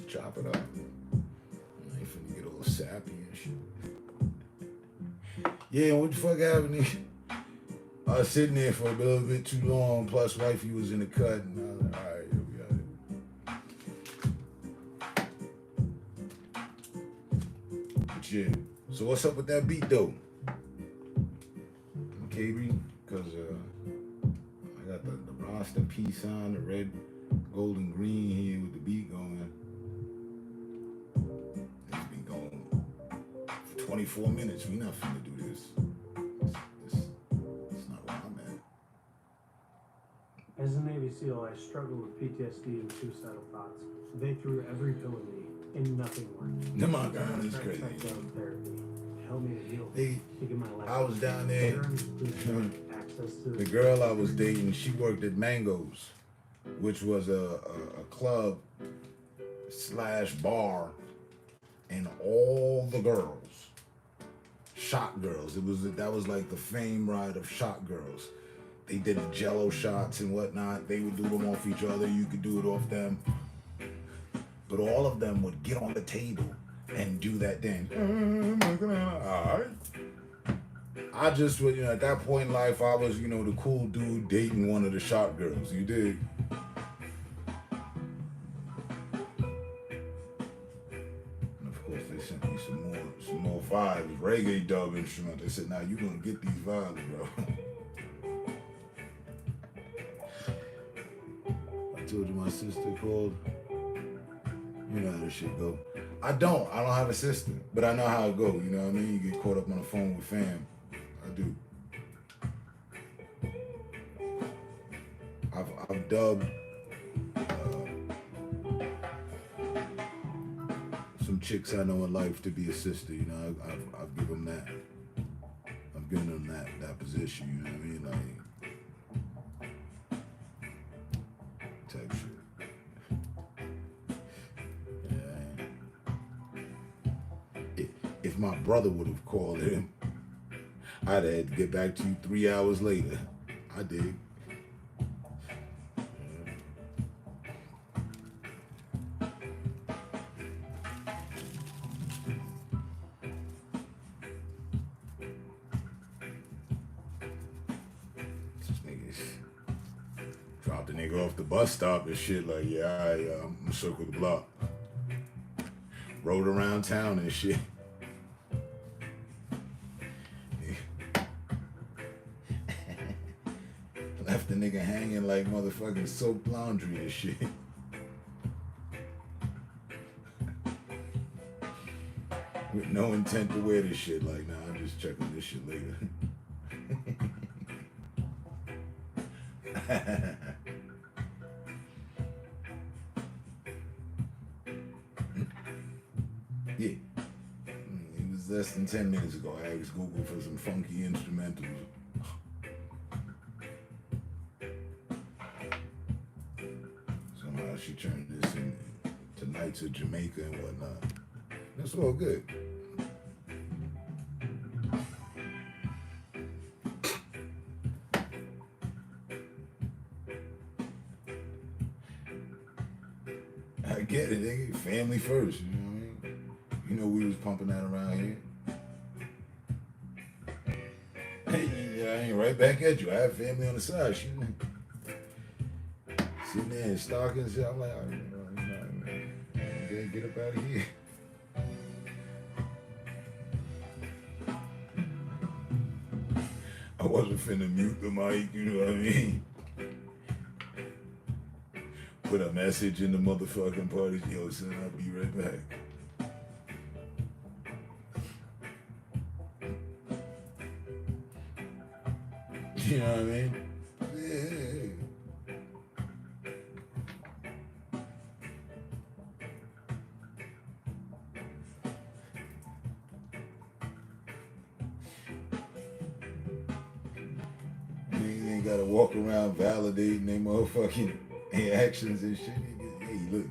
chop it up. I ain't finna get all sappy and shit. Yeah, what the fuck happened? I was sitting there for a little bit too long, plus wifey was in the cut, and I was like, all right, here we got it. But yeah, so what's up with that beat, though? KB, because I got the Rasta piece on, the red, gold, and green here with the beat going. It's been going for 24 minutes. We not finna do this. As a Navy SEAL, I struggled with PTSD and suicidal thoughts. They threw every pill at me, and nothing worked. Oh my God, it's crazy. Therapy helped me to heal. Hey, to get my life. I was down there. Access to The girl I was dating, she worked at Mango's, which was a club / bar, and all the girls, shot girls. That was like the fame ride of shot girls. They did the Jello shots and whatnot. They would do them off each other. You could do it off them. But all of them would get on the table and do that dance. All right. I just was, at that point in life, I was, the cool dude dating one of the shot girls. You dig? And of course, they sent me some more vibes, reggae dub instrument. They said, "Now you gonna get these vibes, bro." Told you my sister called. You know how this shit go. I don't have a sister, but I know how it go. You know what I mean? You get caught up on the phone with fam. I do. I've dubbed some chicks I know in life to be a sister. I've given them that. I've given them that position. You know what I mean? Like, type shit. Yeah. If my brother would have called him, I'd have had to get back to you 3 hours later. I did. Dropped the nigga off the bus stop and shit, like, yeah, I'm gonna circle the block. Rode around town and shit. Left the nigga hanging like motherfucking soap laundry and shit. With no intent to wear this shit, like, nah, I'm just checking this shit later. Yeah. It was less than 10 minutes ago. I asked Google for some funky instrumentals. Somehow she turned this into Nights of Jamaica and whatnot. That's all good. I get it, nigga. Family first, you know what I mean? You know we was pumping that around here. Hey, I ain't right back at you. I have family on the side, shit. Sitting there in stockings, I'm like, get up out of here. I wasn't finna mute the mic, you know what I mean? Put a message in the motherfucking party. Yo, son, I'll be right back. You know what I mean? Yeah. You ain't gotta walk around validating their motherfucking actions and shit. Hey, look.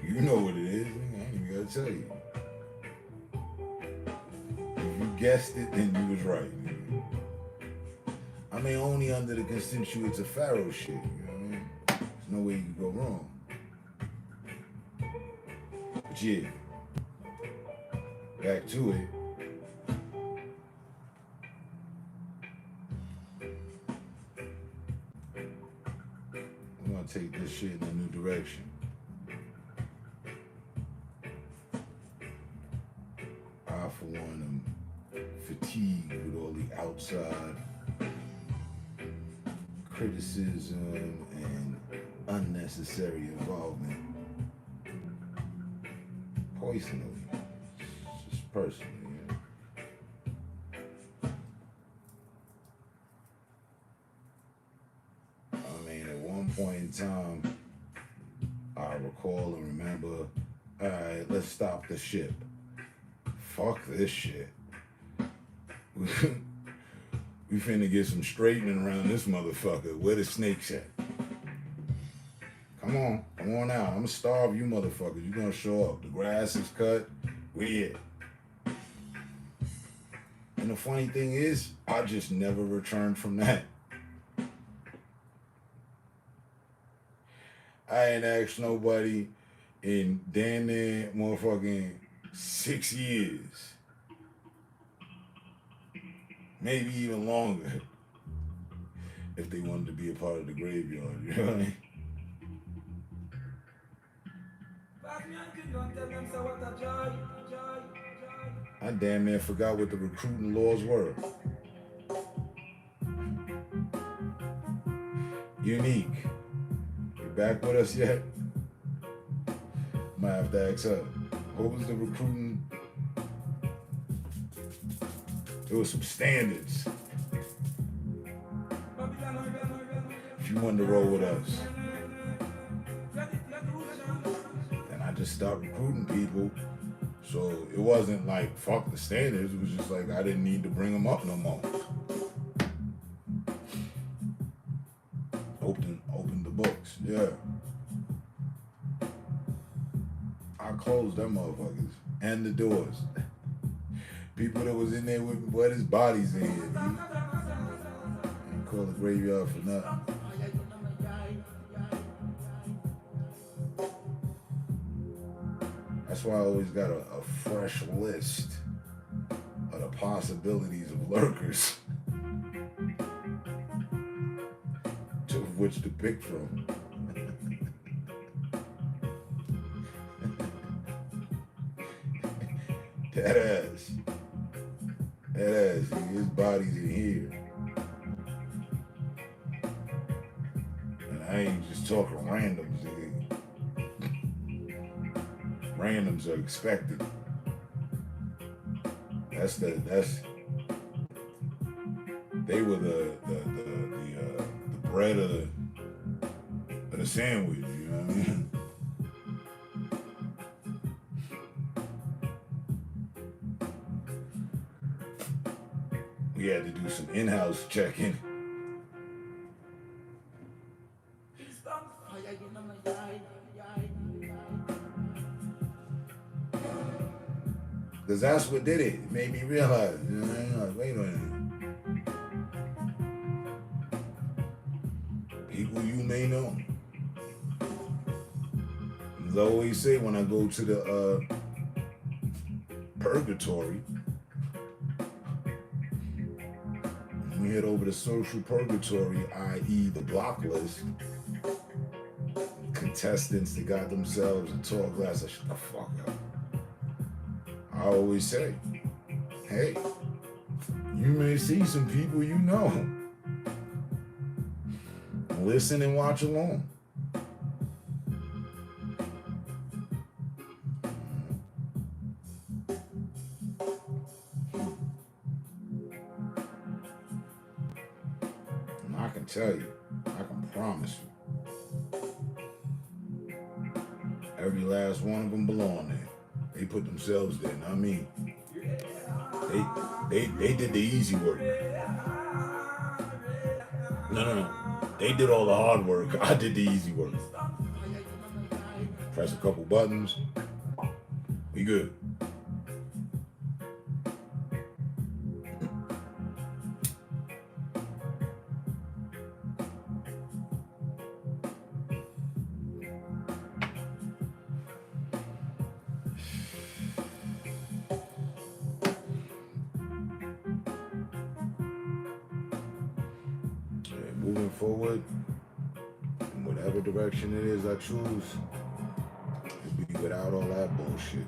You know what it is. I ain't even gotta tell you. If you guessed it, then you was right. I mean, only under the constituents of Pharaoh shit. You know what I mean? There's no way you can go wrong. But yeah, back to it. We're gonna take this shit in a new direction. I, for one, am fatigued with all the outside criticism and unnecessary involvement. Personally, just personally, you know. I mean, at one point in time, I recall and remember, all right, let's stop the ship. Fuck this shit. We finna get some straightening around this motherfucker. Where the snakes at? Come on out. I'm gonna starve you motherfuckers. You gonna show up. The grass is cut. We here. And the funny thing is, I just never returned from that. I ain't asked nobody in damn near motherfucking 6 years. Maybe even longer. If they wanted to be a part of the graveyard, you know what I mean? I damn near forgot what the recruiting laws were. Unique. You back with us yet? Might have to ask her. What was the recruiting? There was some standards. If you wanted to roll with us. And I just stopped recruiting people. So it wasn't like, fuck the standards. It was just like, I didn't need to bring them up no more. Open the books, yeah. I closed them motherfuckers and the doors. People that was in there with me, boy, there's bodies in here, dude. I ain't call the graveyard for nothing. That's why I always got a fresh list of the possibilities of lurkers to which to pick from. That ass. His body's in here. And I ain't just talking randoms, nigga. Randoms are expected. They were the bread of the sandwich, you know what I mean? We had to do some in-house checking. Because that's what did it. It made me realize, you know, like, wait a minute. People you may know. As I always say when I go to the purgatory, we head over to social purgatory, i.e. the block list. Contestants that got themselves a tall glass of shut the fuck up. I always say, hey, you may see some people you know. can listen and watch along. And I can tell you, I can promise you, every last one of them belong there. They put themselves there, not me. They did the easy work. No. They did all the hard work. I did the easy work. Press a couple buttons. We good. Moving forward, in whatever direction it is I choose, it'll be without all that bullshit.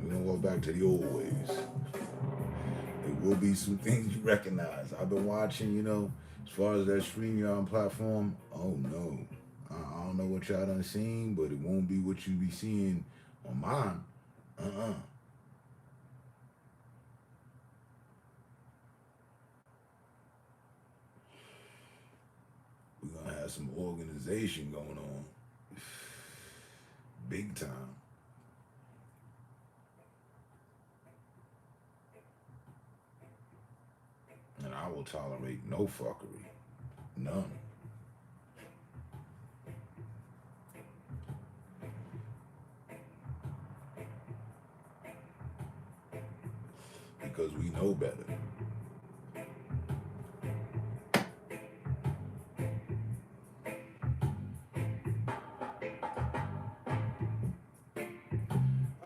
We don't go back to the old ways. There will be some things you recognize. I've been watching, as far as that StreamYard platform, oh no. I don't know what y'all done seen, but it won't be what you be seeing on mine. We're gonna have some organization going on. Big time. And I will tolerate no fuckery. None. Because we know better.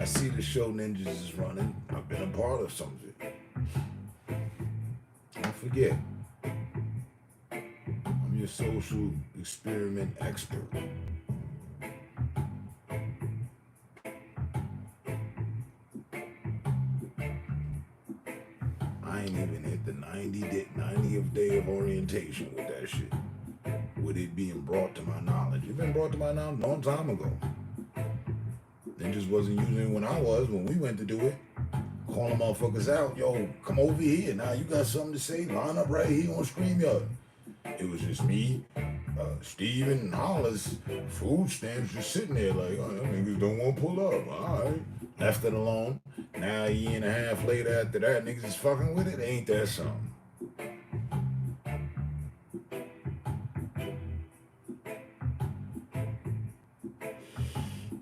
I see the show Ninjas is running. I've been a part of some of it. Don't forget, I'm your social experiment expert. I ain't even hit the 90th day of orientation with that shit. With it being brought to my knowledge. It's been brought to my knowledge a long time ago. They just wasn't using it when we went to do it. Calling motherfuckers out, yo, come over here. Now you got something to say, line up right here on StreamYard. It was just me, Steven, and Hollis, food stamps just sitting there like, oh, them niggas don't want to pull up. All right. Left it alone. Now a year and a half later after that, niggas is fucking with it. Ain't that something?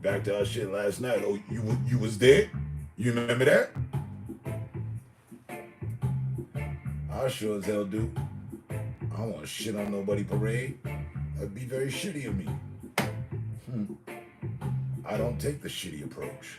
Back to our shit last night. Oh, you was there? You remember that? I sure as hell do. I don't want shit on nobody parade. That'd be very shitty of me. I don't take the shitty approach.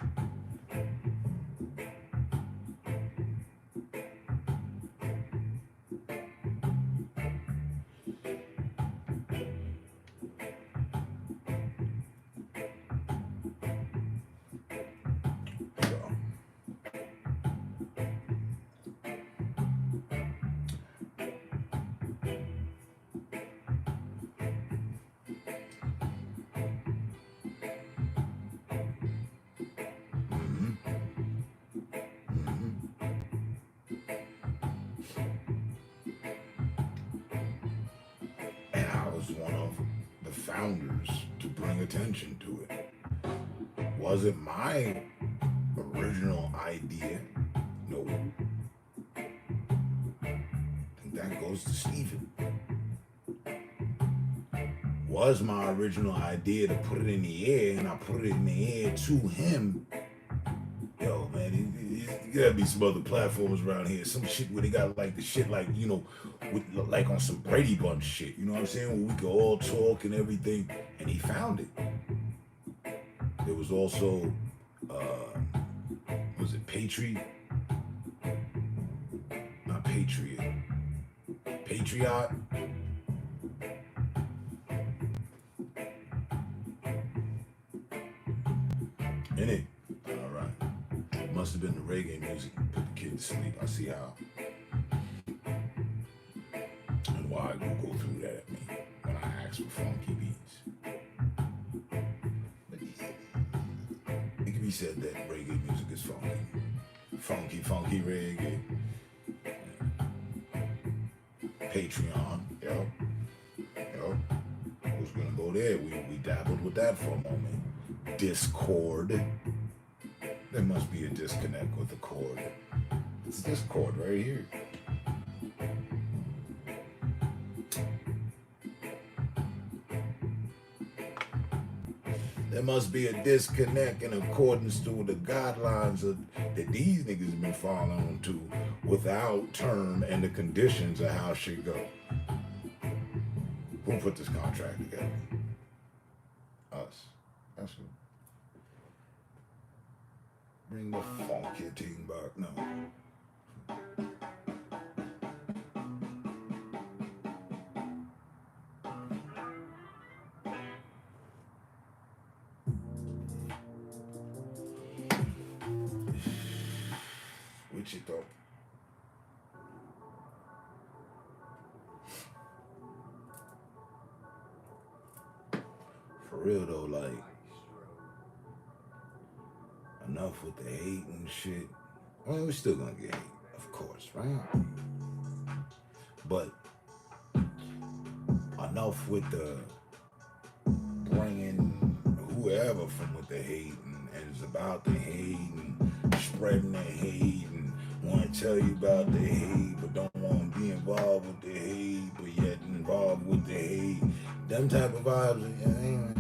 One of the founders to bring attention to it. Was it my original idea? No. I think that goes to Steven. Was my original idea to put it in the air, and I put it in the air to him. Yo, man, there gotta be some other platforms around here. Some shit where they got like the shit like, with like on some Brady Bunch shit. You know what I'm saying? Where we could all talk and everything. And he found it. There was also, was it Patriot? Not Patriot. Patriot? In it. All right. Must have been the reggae music. Put the kid to sleep. I see how. And why go through that at me when I tracks with funky beats. But yeah, it can be said that reggae music is funky. Funky reggae. Patreon, yo. I was gonna go there. We dabbled with that for a moment. Discord. There must be a disconnect with the cord. It's Discord right here. There must be a disconnect in accordance to the guidelines that these niggas have been following to without term and the conditions of how shit go. Who put this contract together? Us. That's who. Bring the funky thing back now. Wichita. For real though, like, enough with the hate and shit. I mean, we're still gonna get hate, of course, right? But enough with the bringing whoever from with the hate and it's about the hate and spreading the hate and want to tell you about the hate but don't want to be involved with the hate but yet involved with the hate. Them type of vibes,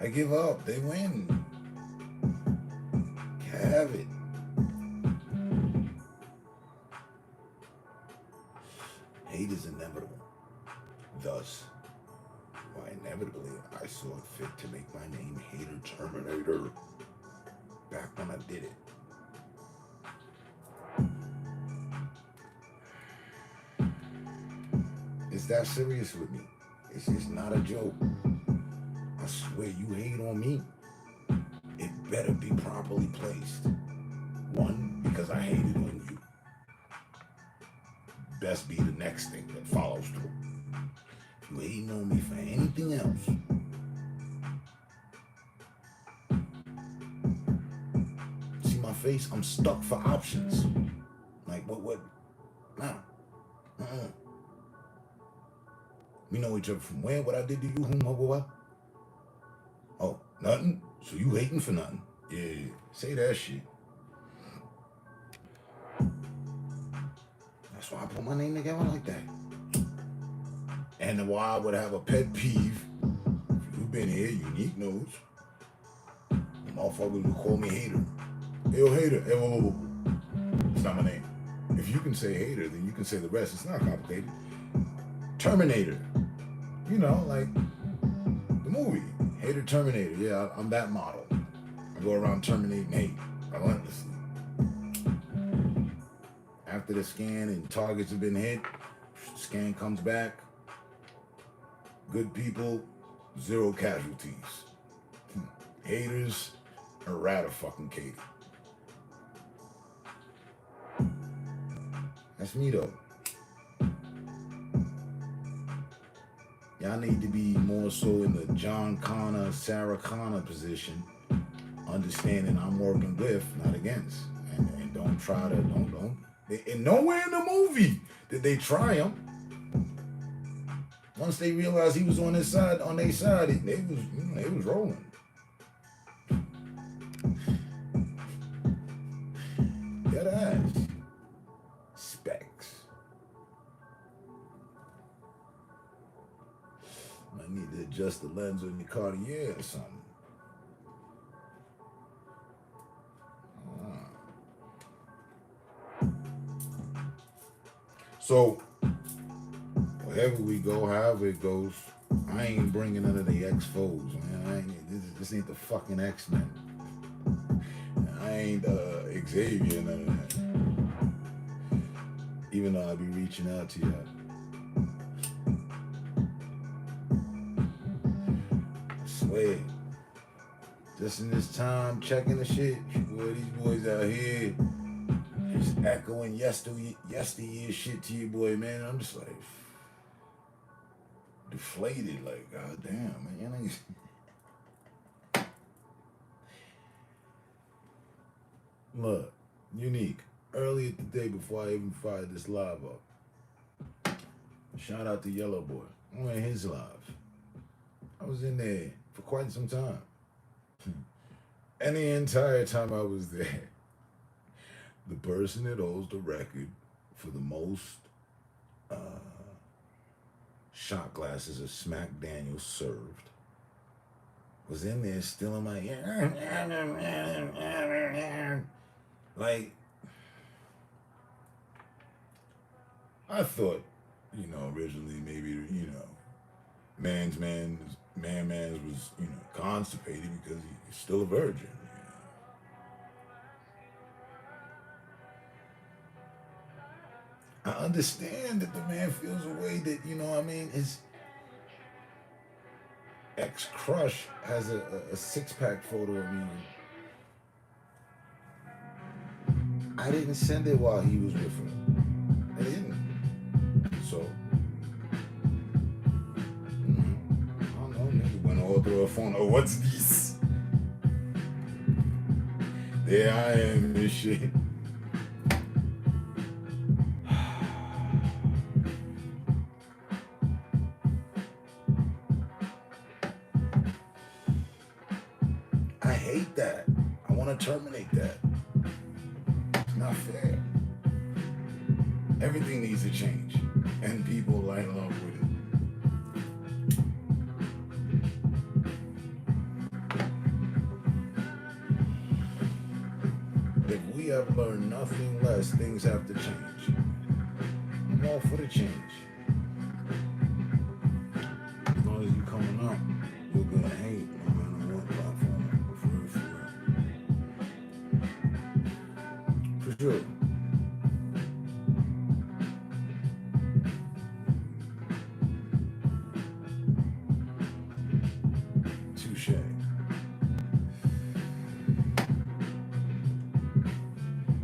I give up. They win. Have it. Hate is inevitable. Thus, why inevitably I saw it fit to make my name Hater Terminator back when I did it. It's that serious with me. It's just not a joke. I swear, you hate on me, it better be properly placed. One, because I hated on you. Best be the next thing that follows through. If you hating on me for anything else, see my face? I'm stuck for options. Like, what? Nah. We know each other from where? What I did to you? Whom? What? Oh, nothing? So you hating for nothing? Yeah, say that shit. That's why I put my name together like that. And why I would have a pet peeve. If you've been here, Unique knows. The motherfuckers would call me Hater. Hey, yo, Hater. Hey, whoa. It's not my name. If you can say Hater, then you can say the rest. It's not complicated. Terminator. You know, like the movie. Hater Terminator. Yeah, I'm that model. I go around terminating hate relentlessly. After the scan and targets have been hit, scan comes back. Good people, 0 casualties. Haters, eradicated. That's me though. Y'all need to be more so in the John Connor, Sarah Connor position, understanding I'm working with, not against. And don't try to, don't. And nowhere in the movie did they try him. Once they realized he was on his side, on their side, they was rolling. Dead ass. Specs. Might need to adjust the lens on your Cartier or something. So, wherever we go, however it goes, I ain't bringing none of the X-Foes, man. This ain't the fucking X-Men. I ain't Xavier, none of that. Even though I be reaching out to y'all. I swear. Just in this time, checking the shit, boy, these boys out here, just echoing yesteryear shit to you, boy, man. I'm just like, deflated. Like, god damn, man, you know. Look, Unique. Earlier today, before I even fired this live up, shout out to Yellow Boy. I'm in his live. I was in there for quite some time. And the entire time I was there, the person that holds the record for the most shot glasses of Smack Daniels served was in there still in my ear. Like, I thought, you know, originally maybe, you know, man's was, you know, constipated because he's still a virgin. I understand that the man feels a way that, you know what I mean, his ex-crush has a six-pack photo of me. I didn't send it while he was with her. I didn't. So, I don't know, nigga went all through her phone. Oh, what's this? There I am and shit. I hate that. I want to terminate that. It's not fair. Everything needs to change, and people line along with it. If we have learned nothing less, things have to change. I'm all for the change. As long as you coming up, you're gonna hate no matter what platform. For sure. Touche.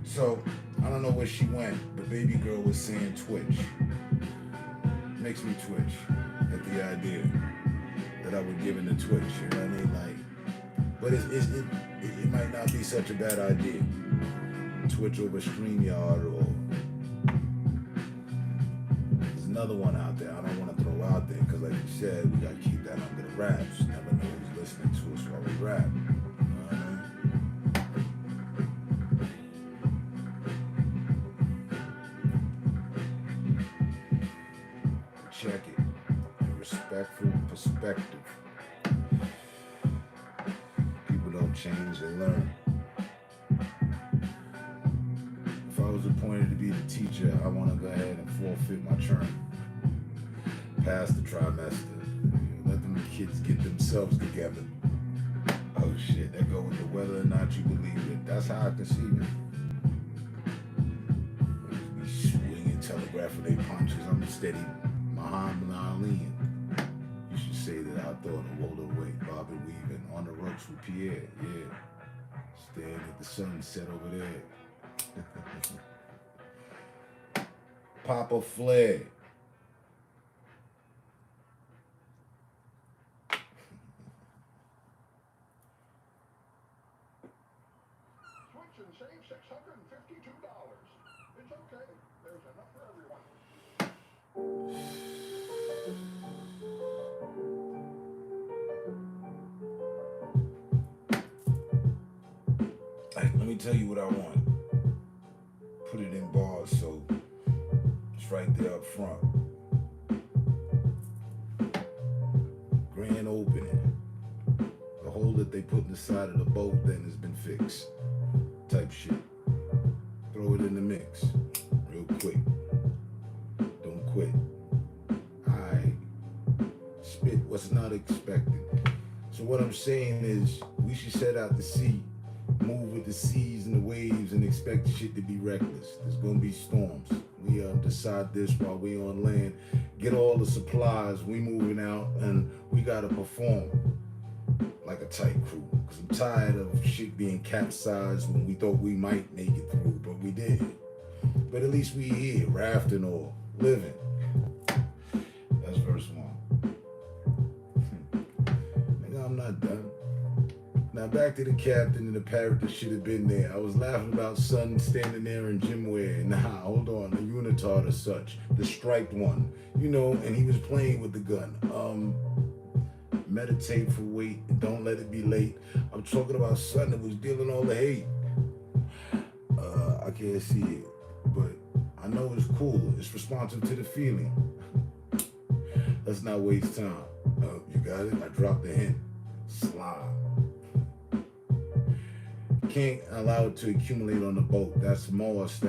So, I don't know where she went, but baby girl was saying Twitch. Makes me twitch at the idea that I would give in to Twitch, you know what I mean? Like, but it might not be such a bad idea. Twitch over StreamYard, or there's another one out there I don't want to throw out there because, like you said, we got to keep that under the wraps. Never know who's listening to us while we rap. You know what I mean? Check it. A respectful perspective. People don't change, they learn. If I was appointed to be the teacher, I want to go ahead and forfeit my term. Pass the trimester. Let them kids get themselves together. Oh shit, that go with the whether or not you believe it. That's how I conceive it. Be swinging, telegraphing they punches. I'm a steady Muhammad Ali. You should say that I thought of Walter Wade, Bobby weaving on the ropes with Pierre. Yeah, staring at the sunset over there. Papa Flair. Switch and save $652. It's okay. There's enough for everyone. Let me tell you what I want. Put it in bars so it's right there up front. Grand opening. The hole that they put in the side of the boat then has been fixed. Type shit. Throw it in the mix. Real quick. Don't quit. I spit what's not expected. So what I'm saying is we should set out to sea. Move with the seas and the waves and expect shit to be reckless. There's gonna be storms. We decide this while we on land. Get all the supplies. We moving out and we gotta perform like a tight crew. Cause I'm tired of shit being capsized when we thought we might make it through, but we didn't. But at least we here, rafting or living. That's verse 1. not done. Now back to the captain and the parrot that should have been there. I was laughing about son standing there in gym wear. Nah, hold on, a unitard or such, the striped one, you know, and he was playing with the gun. Meditate for weight and don't let it be late. I'm talking about son that was dealing all the hate. I can't see it, but I know it's cool. It's responsive to the feeling. Let's not waste time. You got it? I dropped the hint. Slime. Can't allow it to accumulate on the boat. That's moss.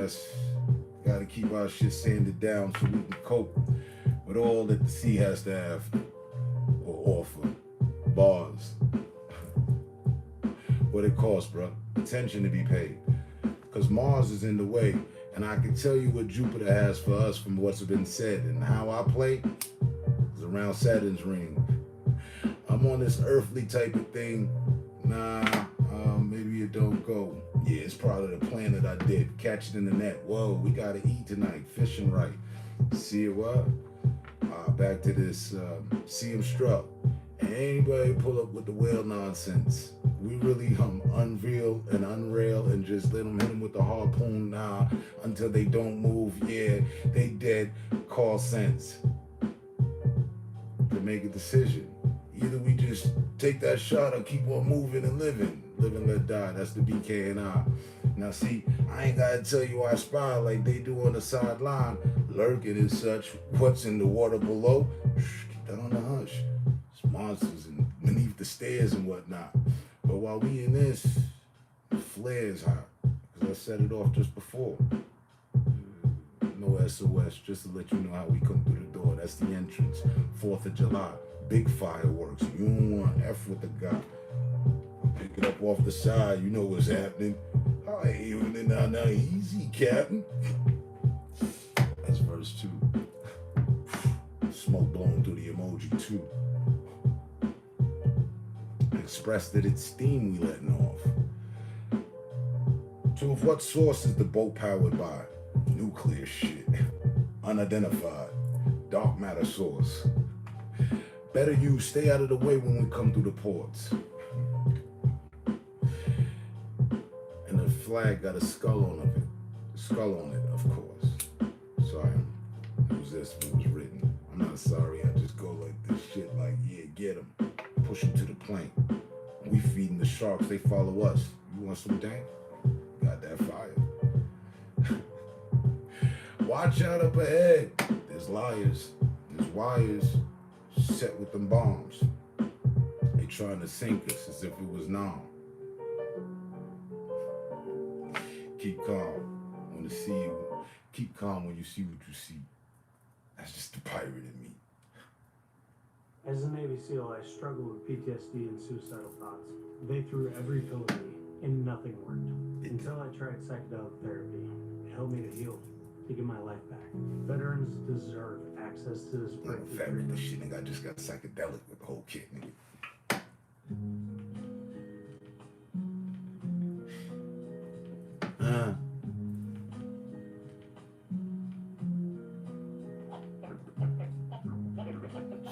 Gotta keep our shit sanded down so we can cope with all that the sea has to have or offer. Bars. What it costs, bro. Attention to be paid. Because Mars is in the way. And I can tell you what Jupiter has for us from what's been said. And how I play is around Saturn's ring. I'm on this earthly type of thing. Nah, maybe it don't go. Yeah, it's probably the planet I did. Catch it in the net. Whoa, we gotta eat tonight. Fishing right. See it what? Back to this. See him struck. And anybody pull up with the whale nonsense. We really unreal and unrail and just let them hit them with the harpoon until they don't move. Yeah, they dead. Call sense. To make a decision. Either we just take that shot or keep on moving and living. Live and let die. That's the BK&I. Now see, I ain't gotta tell you I spy like they do on the sideline. Lurking and such. What's in the water below? Shh, keep that on the hush. It's monsters and beneath the stairs and whatnot. But while we in this, the flare's hot. Because I set it off just before. No SOS, just to let you know how we come through the door. That's the entrance. 4th of July. Big fireworks. You don't want F with the guy. Pick it up off the side. You know what's happening. Hi, evening. Now, easy, Captain. That's verse 2. Smoke blowing through the emoji, too. Express that it's steam we letting off. So of what source is the boat powered by? Nuclear shit. Unidentified. Dark matter source. Better you stay out of the way when we come through the ports. And the flag got a skull on it, of course. Sorry, it was this when it was written. I'm not sorry, I just go like this shit like, yeah, get them. Push them to the plank. We feeding the sharks, they follow us. You want some dank? Got that fire. Watch out up ahead. There's liars. There's wires set with them bombs. They trying to sink us as if it was numb. Keep calm when you see you. Keep calm when you see what you see. That's just the pirate in me. As a Navy SEAL, I struggled with PTSD and suicidal thoughts. They threw every pill at me, and nothing worked. Until I tried psychedelic therapy. It helped me to heal, to get my life back. Veterans deserve access to this breakthrough Fabric, this treatment. shit, nigga, I just got psychedelic with the whole kit, nigga.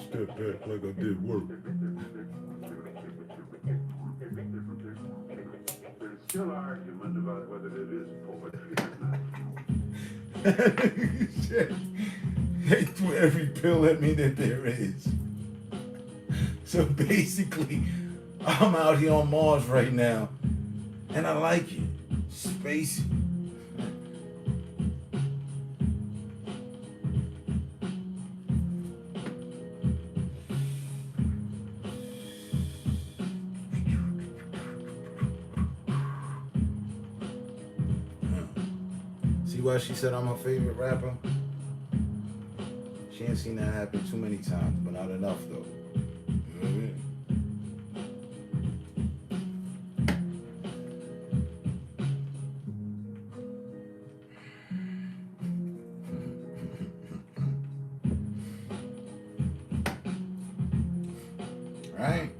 Step back like I did work. There's still argument about whether it is poetry or not. They threw every pill at me that there is. So basically, I'm out here on Mars right now, and I like it. Spacey. See why she said I'm her favorite rapper? She ain't seen that happen too many times, but not enough though. You know what I mean? Right?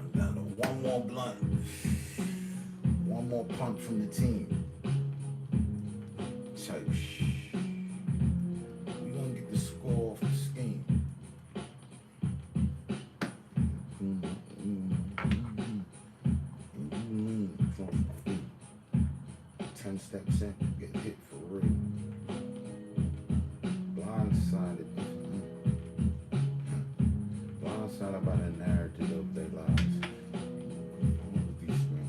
I'm down to one more blunt. One more punt from the team. Type shh. We gonna get the score off the scheme. 10 steps in, get hit for real. Blindsided. Blindsided by the narrative of their lives. All of these things.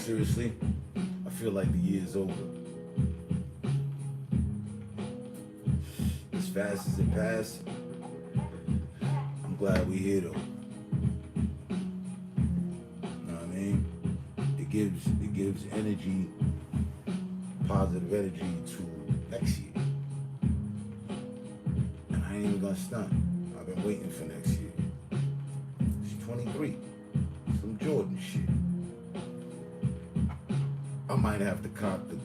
Seriously, I feel like the year's over. As fast as it passed, I'm glad we here though. It gives energy, positive energy to next year. And I ain't even gonna stunt. I've been waiting for next year. She's 23. Some Jordan shit. I might have to cop the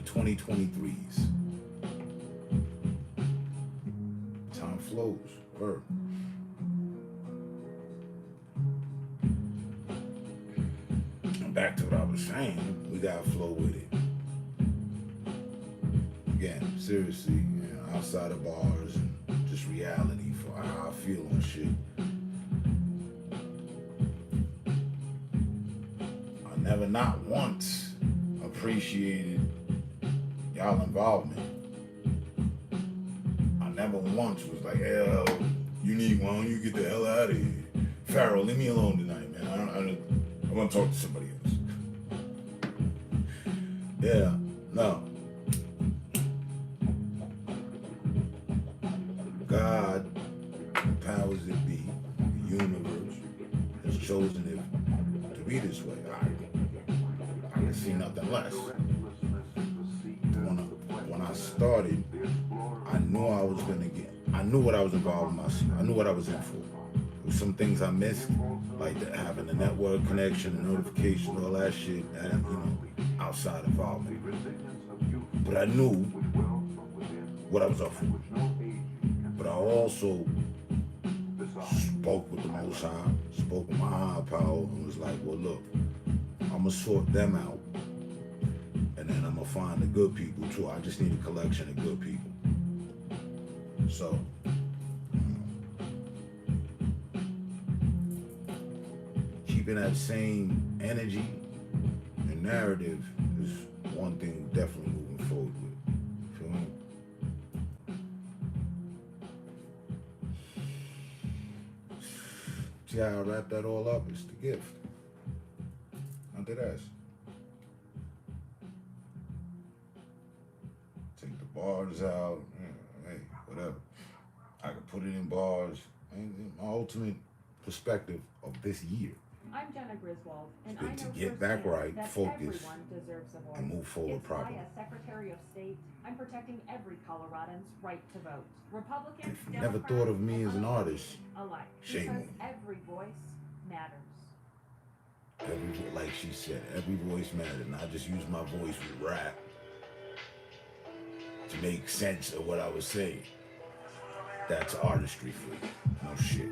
2023s. Time flows. Word. Back to what I was saying, we gotta flow with it. Again, seriously, outside of bars and just reality for how I feel on shit. I never not once appreciated y'all involvement. I never once was like, hell, you need one, you get the hell out of here. Pharaoh, leave me alone tonight, man. I want to talk to somebody else. Yeah, no. God, the powers that be, the universe, has chosen it to be this way. I can see nothing less. When I started, I knew I was gonna I knew what I was involved in. I knew what I was in for. There were some things I missed, like having the network connection, the notification, all that shit, and outside involvement. But I knew what I was up for. But I also spoke with the Most High, spoke with my higher power, and was like, well, look, I'm gonna sort them out, and then I'm gonna find the good people too. I just need a collection of good people. So, keeping that same energy and narrative is one thing definitely moving forward with. Feel me? See how I wrap that all up? It's the gift. Not that ass. Take the bars out. Hey, whatever. I can put it in bars. My ultimate perspective of this year. I'm Jenna Griswold, and Good I to know get back firsthand right, that focus, everyone deserves a voice. and move forward It's properly. why, as Secretary of State, I'm protecting every Coloradan's right to vote. Republicans, If you never thought of me as an artist, alike, shame on because you. every voice matters. Like she said, every voice matters, and I just use my voice with rap to make sense of what I was saying. That's artistry for you. No shit.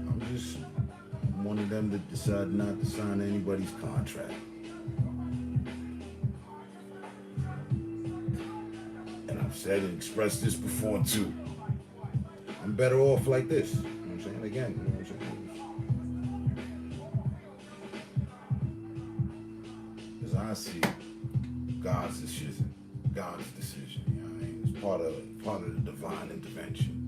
I'm just one of them that decided not to sign anybody's contract. And I've said and expressed this before too. I'm better off like this. You know what I'm saying? Again, you know what I'm saying? As I see it, God's decision. God's decision. You know what I mean? It's part of the divine intervention.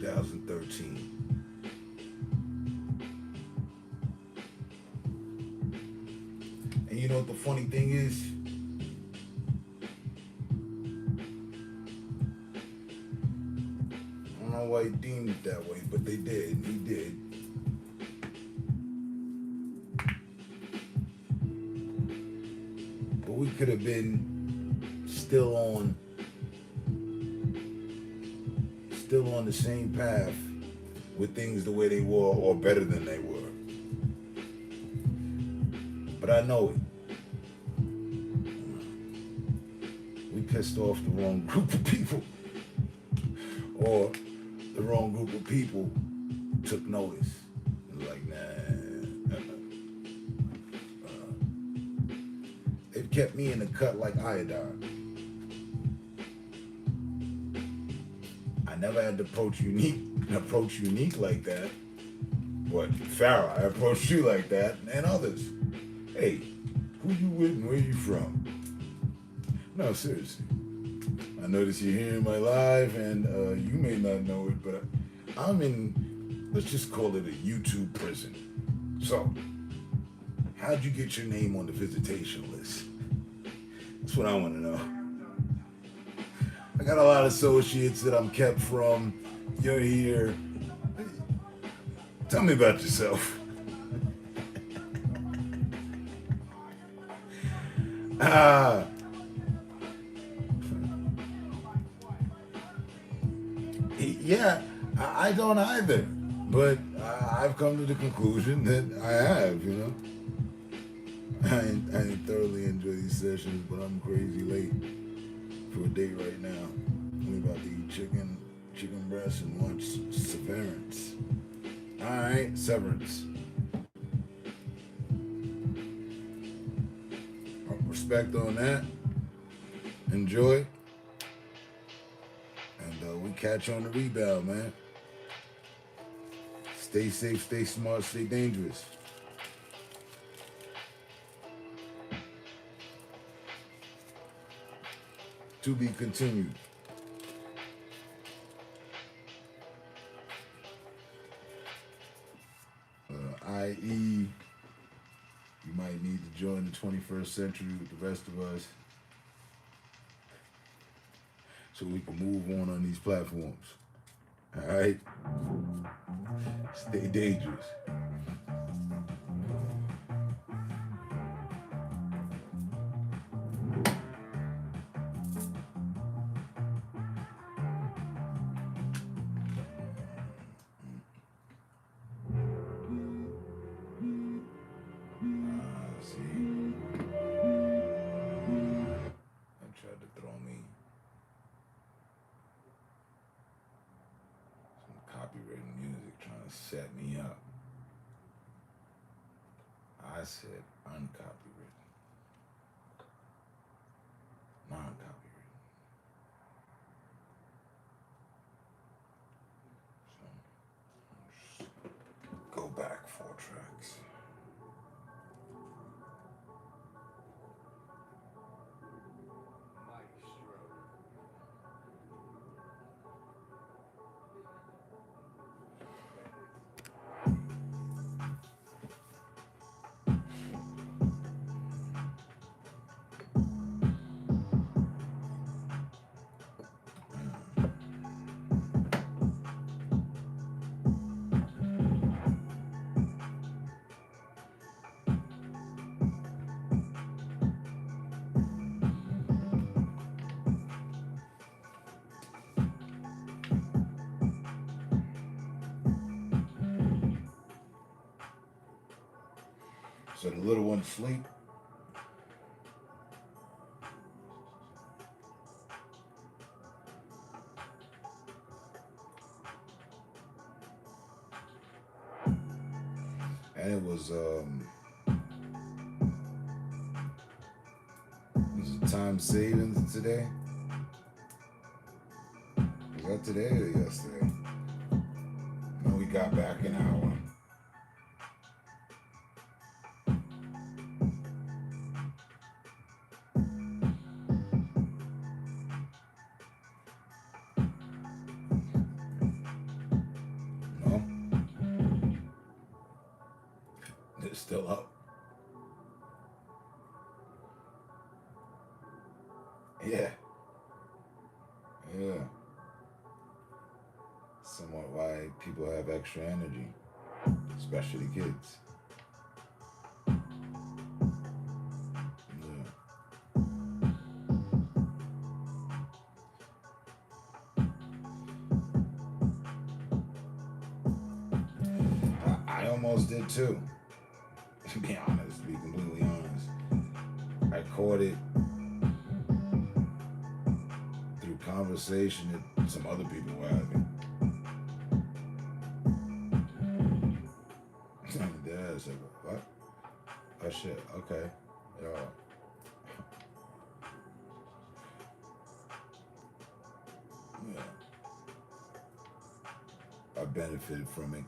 Yeah, 2013. And you know what the funny thing is? I don't know why he deemed it that way, but they did. He did. But we could have been still on the same path with things the way they were or better than they were. But I know it. We pissed off the wrong group of people. Or the wrong group of people took notice. Like, nah. It kept me in the cut like iodine. I never had to approach unique like that. But Farrah, I approached you like that, and others. Hey, who you with and where you from? No, seriously. I notice you're here in my life, and you may not know it, but I'm in, let's just call it a YouTube prison. So, how'd you get your name on the visitation list? That's what I want to know. I got a lot of associates that I'm kept from. You're here. Tell me about yourself. Yeah, I don't either. But I've come to the conclusion that I have, you know. I ain't thoroughly enjoy these sessions, but I'm crazy late for a date right now. I'm about to eat chicken breast and watch Severance. All right, Severance. Respect on that. Enjoy. And we catch you on the rebound, man. Stay safe, stay smart, stay dangerous. To be continued. I.e., you might need to join the 21st century with the rest of us so we can move on these platforms. All right? Stay dangerous. Copywritten music trying to set me up. I said uncopywritten. Non-copywritten. So, just go back 4 tracks. So the little one's asleep. And it was it time savings today? Was that today or yesterday? No, we got back an hour. It's still up. Yeah. Somewhat why people have extra energy, especially kids. almost did too. To be honest, to be completely honest. I caught it through conversation that some other people were having. Yeah, it's like, what? Oh shit, okay. Yeah. Yeah. I benefited from it.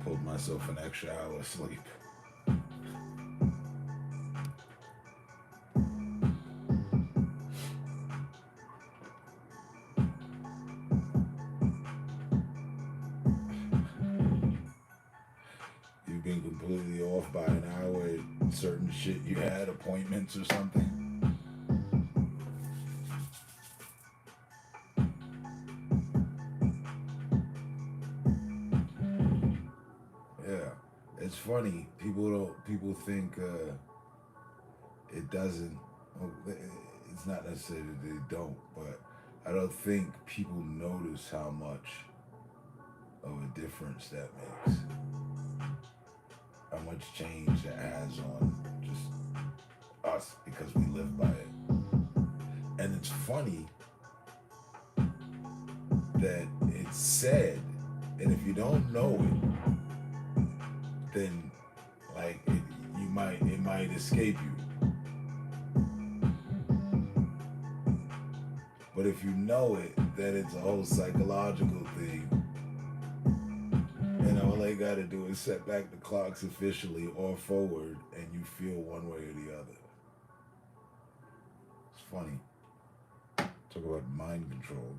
Pulled myself an extra hour of sleep. You've been completely off by an hour at certain shit you had, appointments or something. Yeah, it's funny. People think it doesn't. Well, it's not necessarily that they don't, but I don't think people notice how much of a difference that makes. How much change that has on just us because we live by it. And it's funny that it's said, and if you don't know it, then like it might escape you. But if you know it, then it's a whole psychological thing. And all they gotta do is set back the clocks officially or forward, and you feel one way or the other. It's funny. Talk about mind control.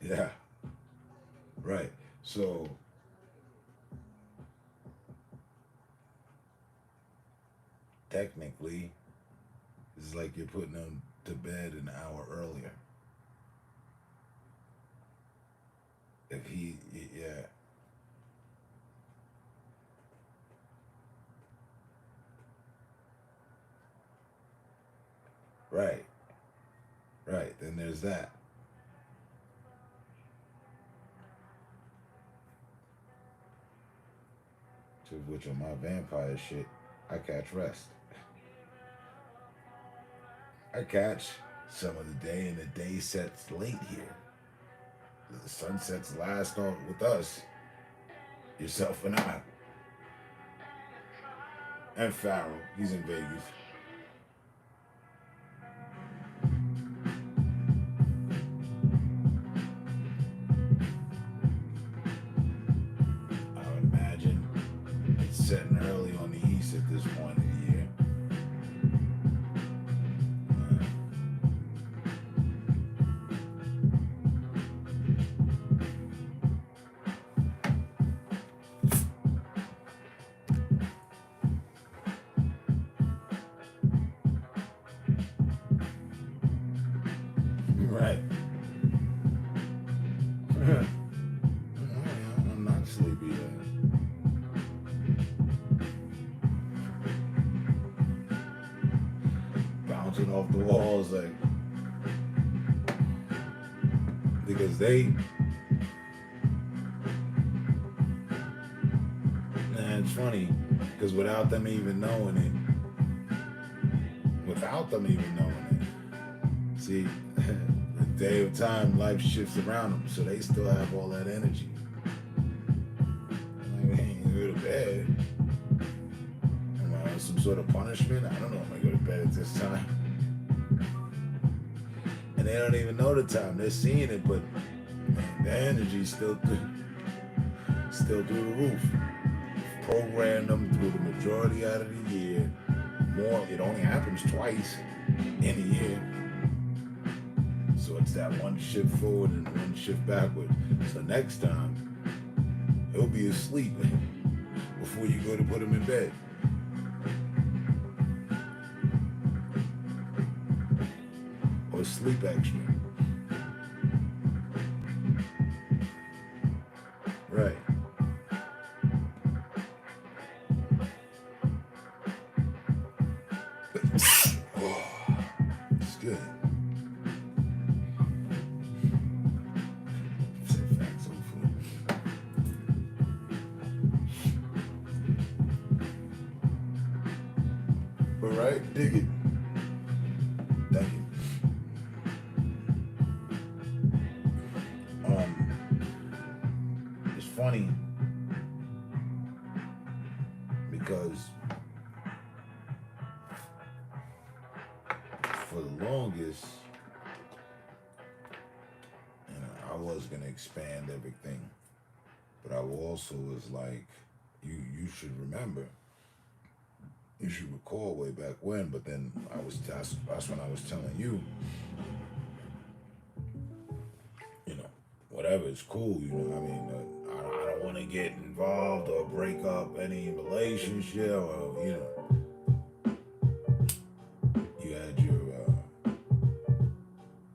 Yeah. Right. So technically, it's like you're putting them to bed an hour earlier. If yeah. Right. Right. Then there's that. To which on my vampire shit, I catch rest. I catch some of the day, and the day sets late here. The sun sets last on with us, yourself and I. And Farrell, he's in Vegas. I would imagine it's setting early on the east at this point in the year. Right. I'm not sleepy yet. Bouncing off the walls like because it's funny because without them even knowing it, see, the day of time, life shifts around them, so they still have all that energy. Like, hey, you go to bed. Am I on some sort of punishment? I don't know if I go to bed at this time. And they don't even know the time. They're seeing it, but man, the energy's still through the roof. Program them through the majority out of the year. More, it only happens twice in a year. So it's that one shift forward and one shift backward. So next time, he'll be asleep before you go to put him in bed. Or sleep extra. Right. Oh, it's good. right? Dig it. Thank you. It's funny because for the longest, I was gonna expand everything, but I also was like, you should remember, you should recall way back when. But then that's when I was telling you, whatever, it's cool, I mean, I don't want to get involved or break up any relationship, or you had your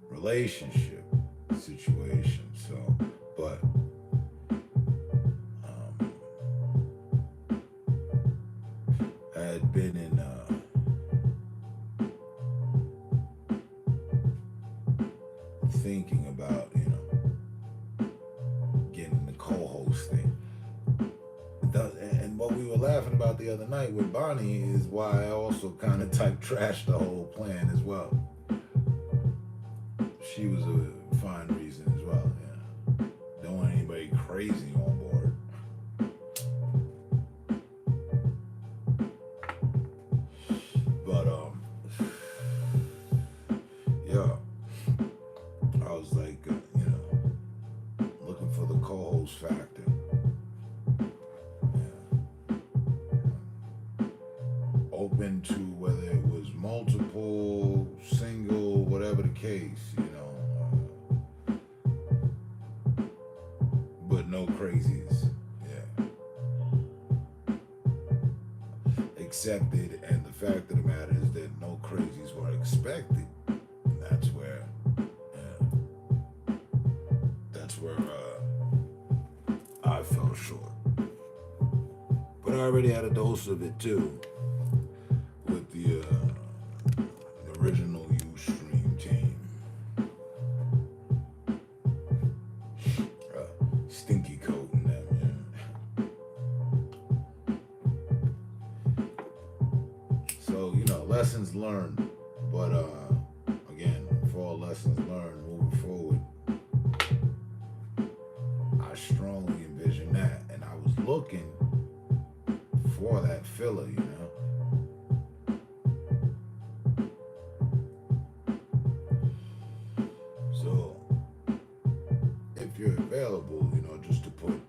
relationship situation. So, but I had been in thinking about getting the co-host thing. And what we were laughing about the other night with Bonnie is why I also kind of type trashed the whole plan as well. She was a fine reason as well. Don't want anybody crazy on board. But yeah, I was like, looking for the co-host factor. Open to whether it was multiple, single, whatever the case, but no crazies. Accepted, and the fact of the matter is that no crazies were expected. And that's where I fell short. But I already had a dose of it too with the original Ustream team. Stinky coat and them, So, lessons learned. But again, for all lessons learned moving forward, I strongly envision that. And I was looking for that filler, So, if you're available, just to put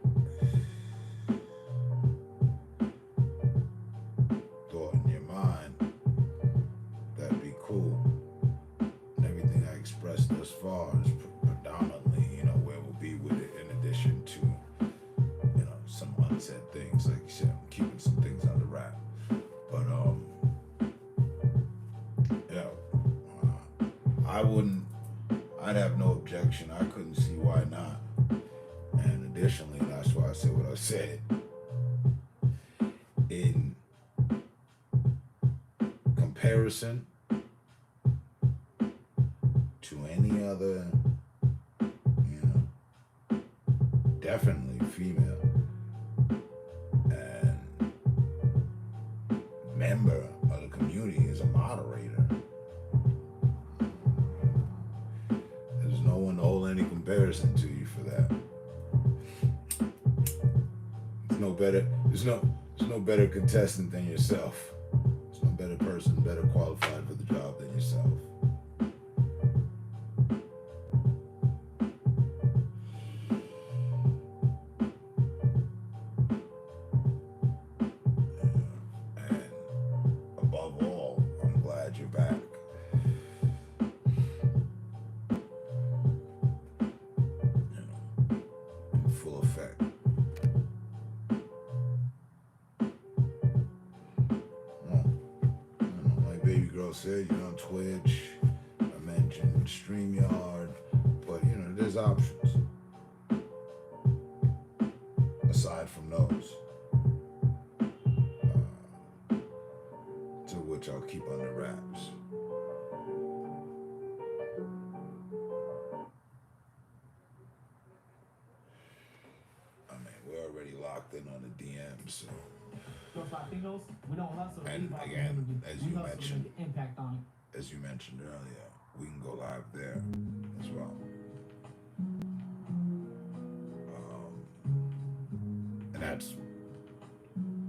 thought in your mind, that'd be cool. And everything I expressed thus far is predominantly, where we'll be with it, in addition to, some unsaid things. Like you said, I'm keeping some things under wrap. But, I'd have no objection. I couldn't see why not. And additionally, that's why I said what I said. In comparison to any other, definitely female and member of the community as a moderator, there's no one to hold any comparison to you for that. There's no better contestant than yourself. There's no better person, better qualified for the job than yourself. And above all, I'm glad you're back. In full effect. Like Baby Girl said, you're on Twitch. I mentioned StreamYard, but there's options aside from those, to which I'll keep under wraps. I mean, we're already locked in on the DM, so Los Latinos, we don't hustle to And leave our again, community. as We you hustle to mentioned- make an impact on it. As you mentioned earlier, we can go live there as well. And that's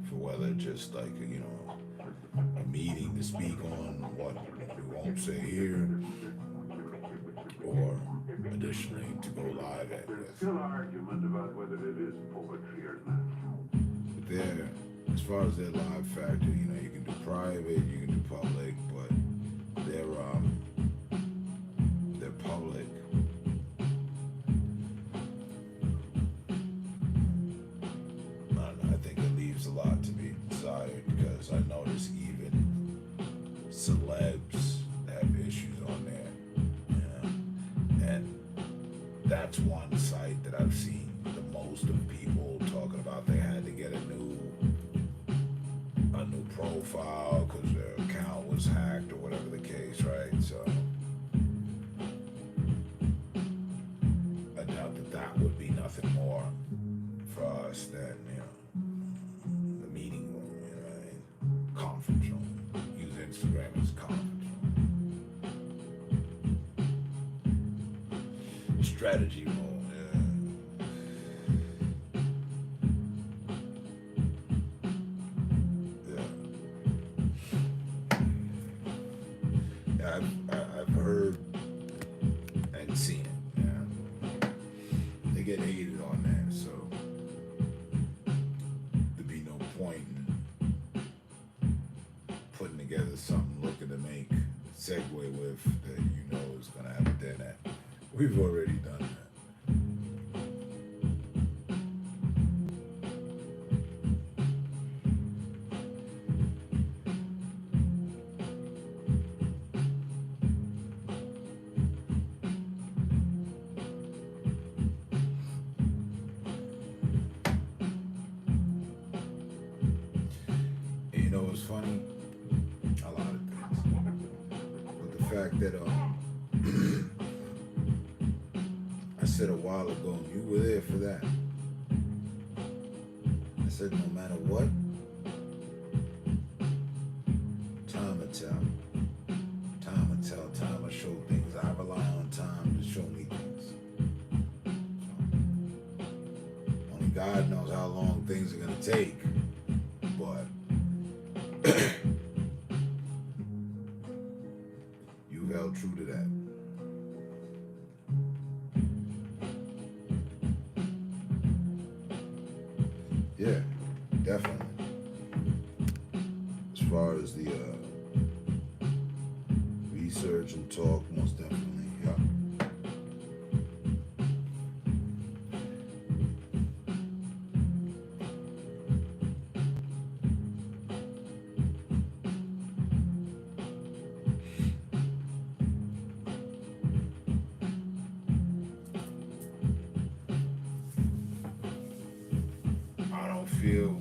for whether just like, you know, a meeting to speak on what we won't say here, or additionally to go live at There's with. still argument about whether it is poetry or not. But there, as far as their live factor, you know, you can do private, you can do public, but their public. I don't know, I think it leaves a lot to be desired because I notice even celebs have issues on there. You know? And that's one site that I've seen the most of people talking about they had to get a new profile because their account was hacked or whatever the case, right? So I doubt that would be nothing more for us than, you know, the meeting room, you know what I mean? Conference room. Use Instagram as conference room. Strategy room. I've heard and seen it. Yeah. They get hated on that, so there'd be no point in putting together something looking to make segue with that you know is gonna have a dead end. We've already done that. You know what's funny? A lot of things. But the fact that I said a while ago, and you were there for that. I said no matter what, time will tell. Time will tell. Time will show things. I rely on time to show me things. So, only God knows how long things are gonna take. But you held true to that. Yeah, definitely. As far as the research and talk, most definitely, yeah. I don't feel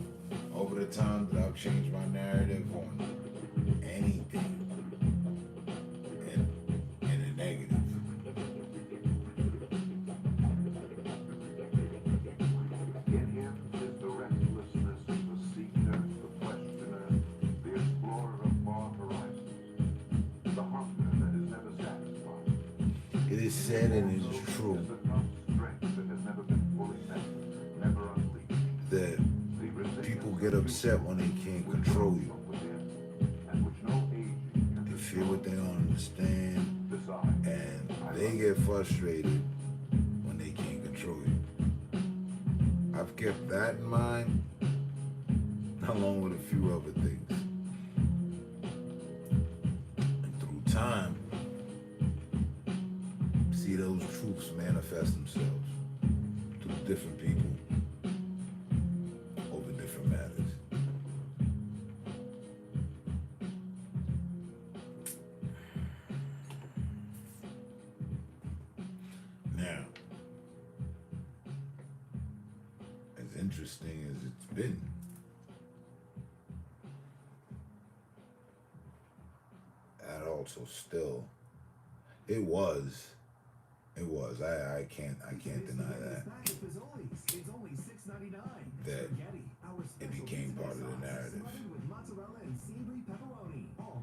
over the time that I've changed my narrative on anything in a negative. In him is the restlessness of the seeker, the questioner, the explorer of far horizons, the hunger that is never satisfied. It is said and it is true Is a dumb strength that has never been fully tested, never unleashed. that The resilience people of get upset when they can't which control comes you. from within, and which no aging can They feel what they don't understand, decide. and they get frustrated when they can't control you. I've kept that in mind, along with a few other things. And through time, see those truths manifest themselves through different people over different matters. Now, as interesting as it's been, that also still, it was. I can't deny that. It's only $6.99. That Spaghetti, it became part of the narrative.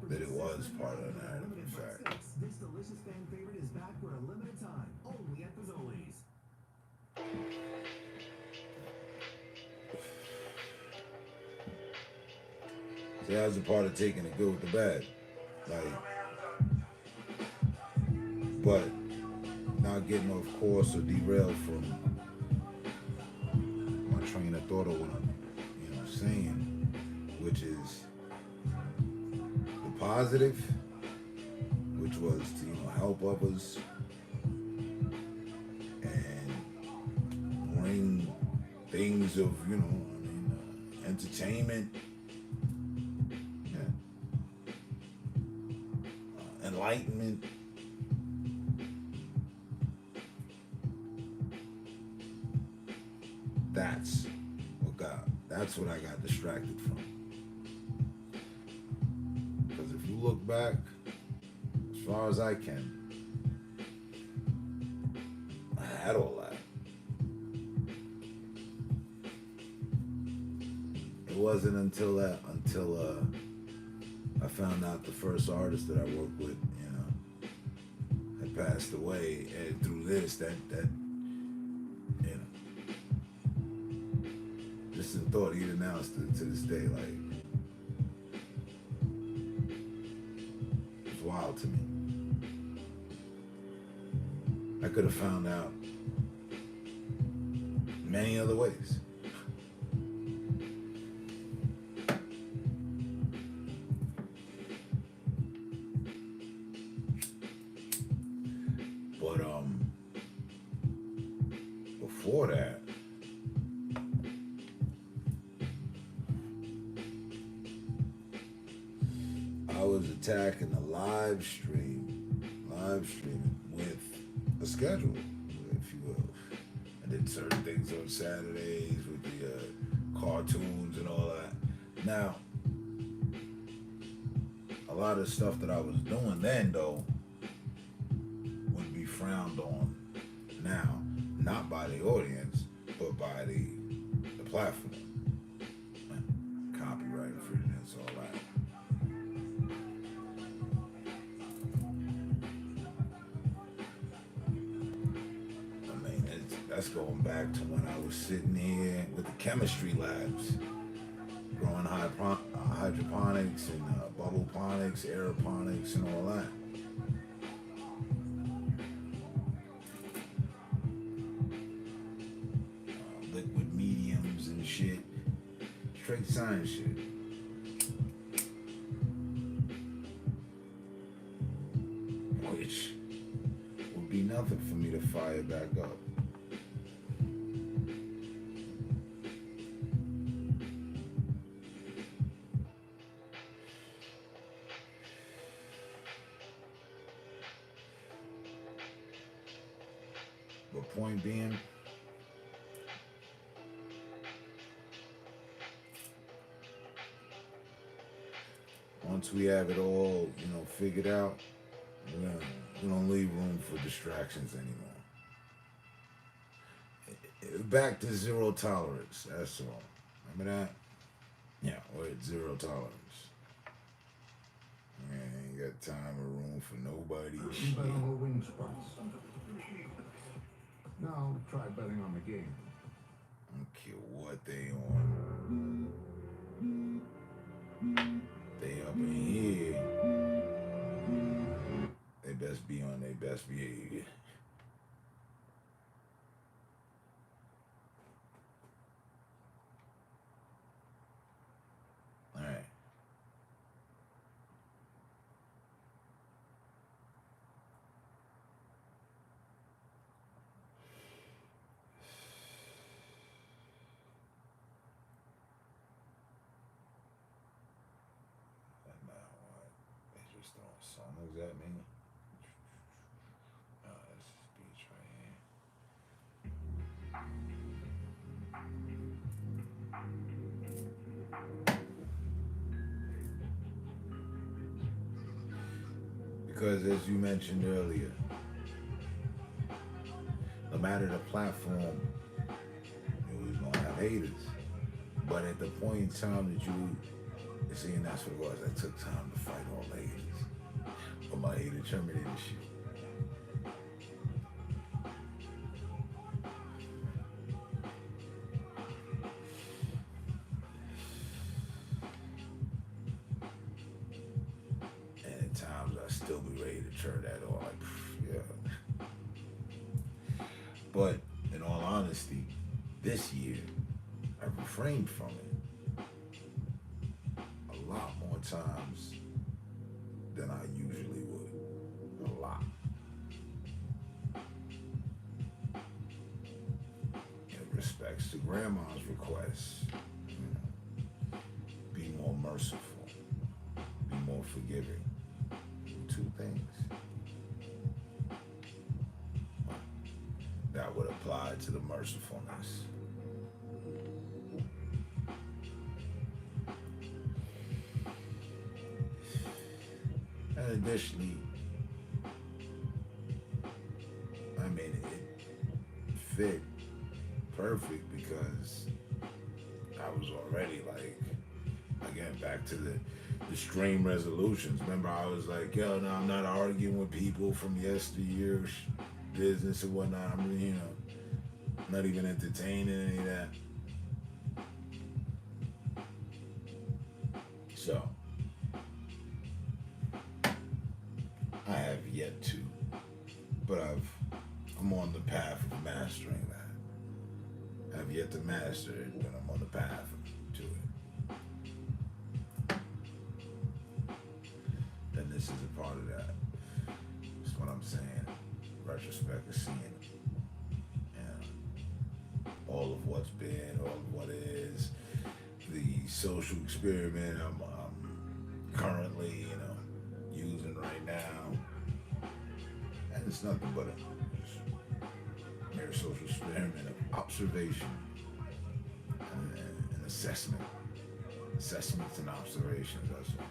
That it was part of the narrative, in fact. This delicious fan favorite is back for a limited time, only at Fazoli's. See, that was a part of taking the good with the bad. Like, but not getting off course or derailed from my train of thought or what I'm, saying, which is the positive, which was to, help others and bring things of, entertainment, enlightenment. That's what I got distracted from. Because if you look back, as far as I can, I had all that. It wasn't until I found out the first artist that I worked with, had passed away, and through this, that distant thought he'd announced it to this day, like, it's wild to me. I could have found out many other ways. But before that, I was attacking the live streaming with a schedule, if you will. I did certain things on Saturdays with the cartoons and all that. Now, a lot of stuff that I was doing then, though, would be frowned on now, not by the audience, but by the platform. Copyright infringements, all that. That's going back to when I was sitting here with the chemistry labs, growing hydroponics and bubbleponics, aeroponics, and all that. Liquid mediums and shit, straight science shit. Which would be nothing for me to fire back up. But point being, once we have it all, figured out, we don't leave room for distractions anymore. Back to zero tolerance, that's all. Remember that? Yeah, we're at zero tolerance. Ain't got time or room for nobody. You bet on the wing spots. Now try betting on the game. I don't care what they on. They up in here. They best be on their best behavior. All right. They just throwing songs at me. Oh, this is beach right here. Because as you mentioned earlier, no matter the platform, you're always gonna have haters. But at the point in time that you see, and that's what it was. I took time to fight all ladies. But my hater terminated shit. And at times I still be ready to turn that on. Like, yeah. But in all honesty, this year I refrained from it a lot more times than I usually would. A lot. In respects to grandma's requests, be more merciful, be more forgiving. Two things. That would apply to the mercifulness. And additionally, I mean, it fit perfect because I was already like, again, back to the stream resolutions. Remember, I was like, yo, no, I'm not arguing with people from yesteryear's business and whatnot. I'm, not even entertaining any of that. So, I have yet to, but I'm on the path of mastering that. I have yet to master it, but I'm on the path to it. And this is a part of that. That's what I'm saying. Retrospect is seeing it. And all of what's been, all of what is, the social experiment I'm currently, using right now. And it's nothing but a mere social experiment of observation and assessment. Assessments and observations, that's what it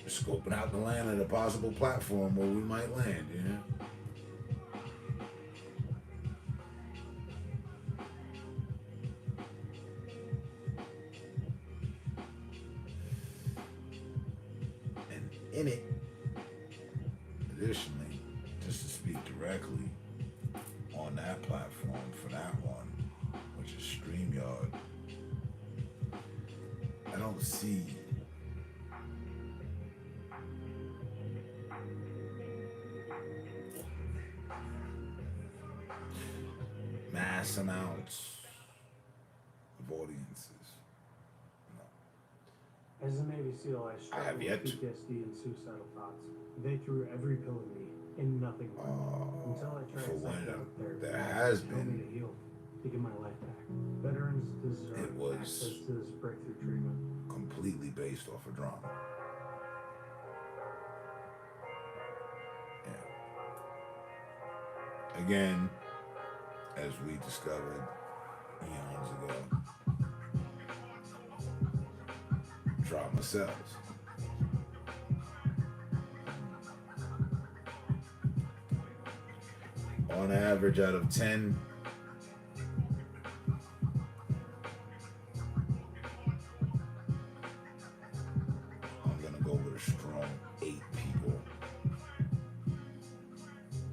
is. Scoping out the land at a possible platform where we might land, And in it, additionally, just to speak directly on that platform for that one, which is StreamYard, I don't see mass amounts of audiences. As a Navy SEAL, I struggle have with yet to. PTSD and suicidal thoughts. They threw every pill at me, and nothing worked. Until I tried For when psychotherapy, there has it helped me been, to heal, to get my life back. Veterans deserve It was- access to this breakthrough treatment. completely based off of drama. Yeah. Again, as we discovered eons ago, trauma sells. On average, out of 10, I'm gonna go with a strong 8 people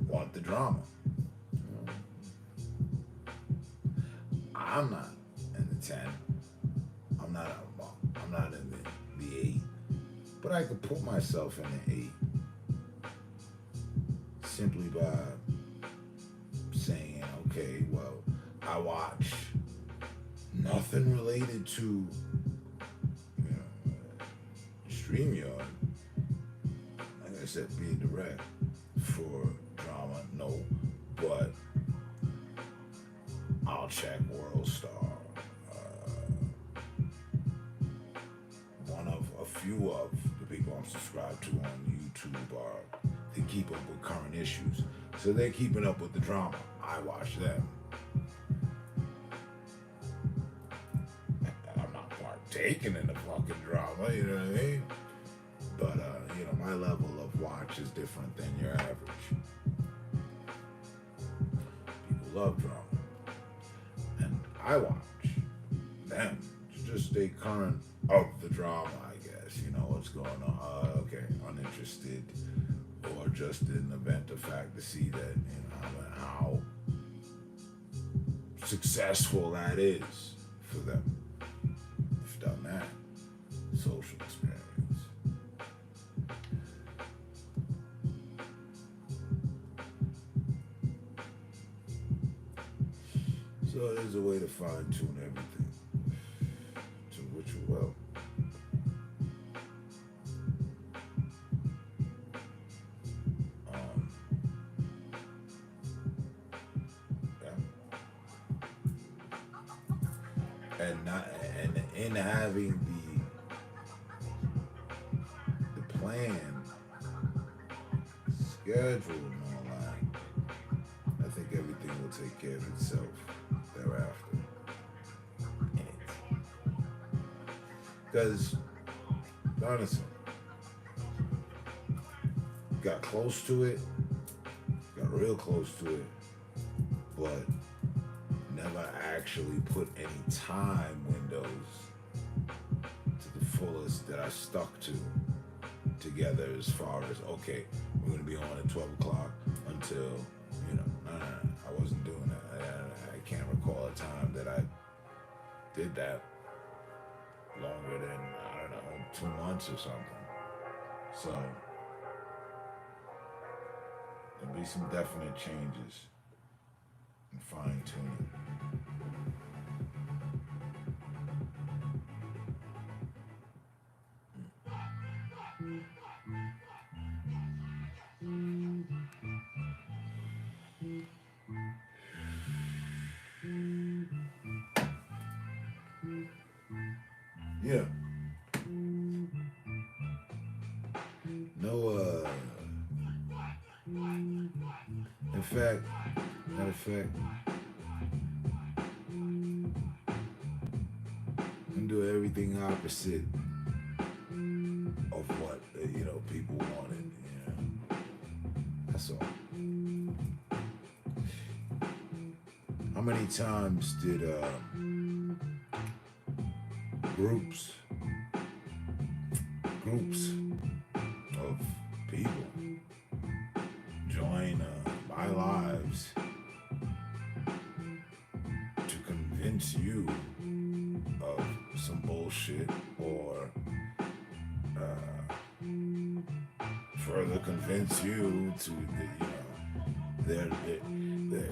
want the drama. I'm not in the 10. I'm not in the 8. But I could put myself in the 8 simply by saying, okay, well, I watch nothing related to StreamYard. Like I said, being direct for drama, no, but I'll check WorldStar. One of a few of the people I'm subscribed to on YouTube they keep up with current issues. So they're keeping up with the drama. I watch them. I'm not partaking in the fucking drama, you know what I mean? But, my level of watch is different than your average. People love drama. I watch them to just stay current of the drama, I guess. You know what's going on. Okay, uninterested, or just an event of fact to see that, you know, how successful that is for them. You've done that social experience. So there's a way to fine tune everything to which you will. And in having the plan, schedule, and all that, I think everything will take care of itself thereafter. Because honestly, got close to it, got real close to it, but never actually put any time windows to the fullest that I stuck to together, as far as, okay, we're going to be on at 12 o'clock until, you know, I wasn't doing that. I can't recall a time that I did that longer than, I don't know, 2 months or something. So there'll be some definite changes and fine tuning. Yeah. No, matter of fact, I'm doing everything opposite of what, you know, people wanted, you know. That's all. How many times did, groups of people join my lives to convince you of some bullshit, or further convince you to, you know, they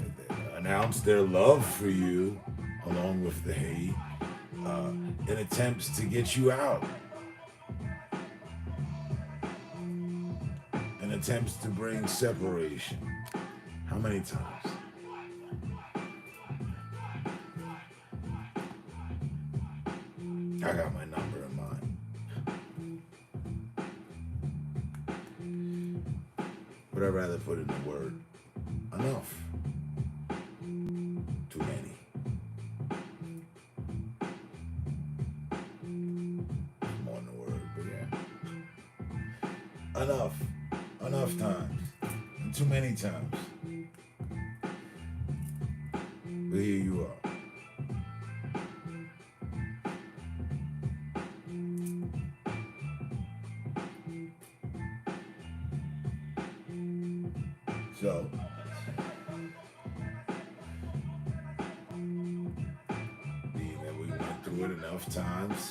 announce their love for you along with the hate, in attempts to get you out, in attempts to bring separation. How many times? I got my number in mind, but I'd rather put in the word enough. Too many. More than the word, but yeah. Enough times. And too many times. But here you are. So, being that we went through it enough times,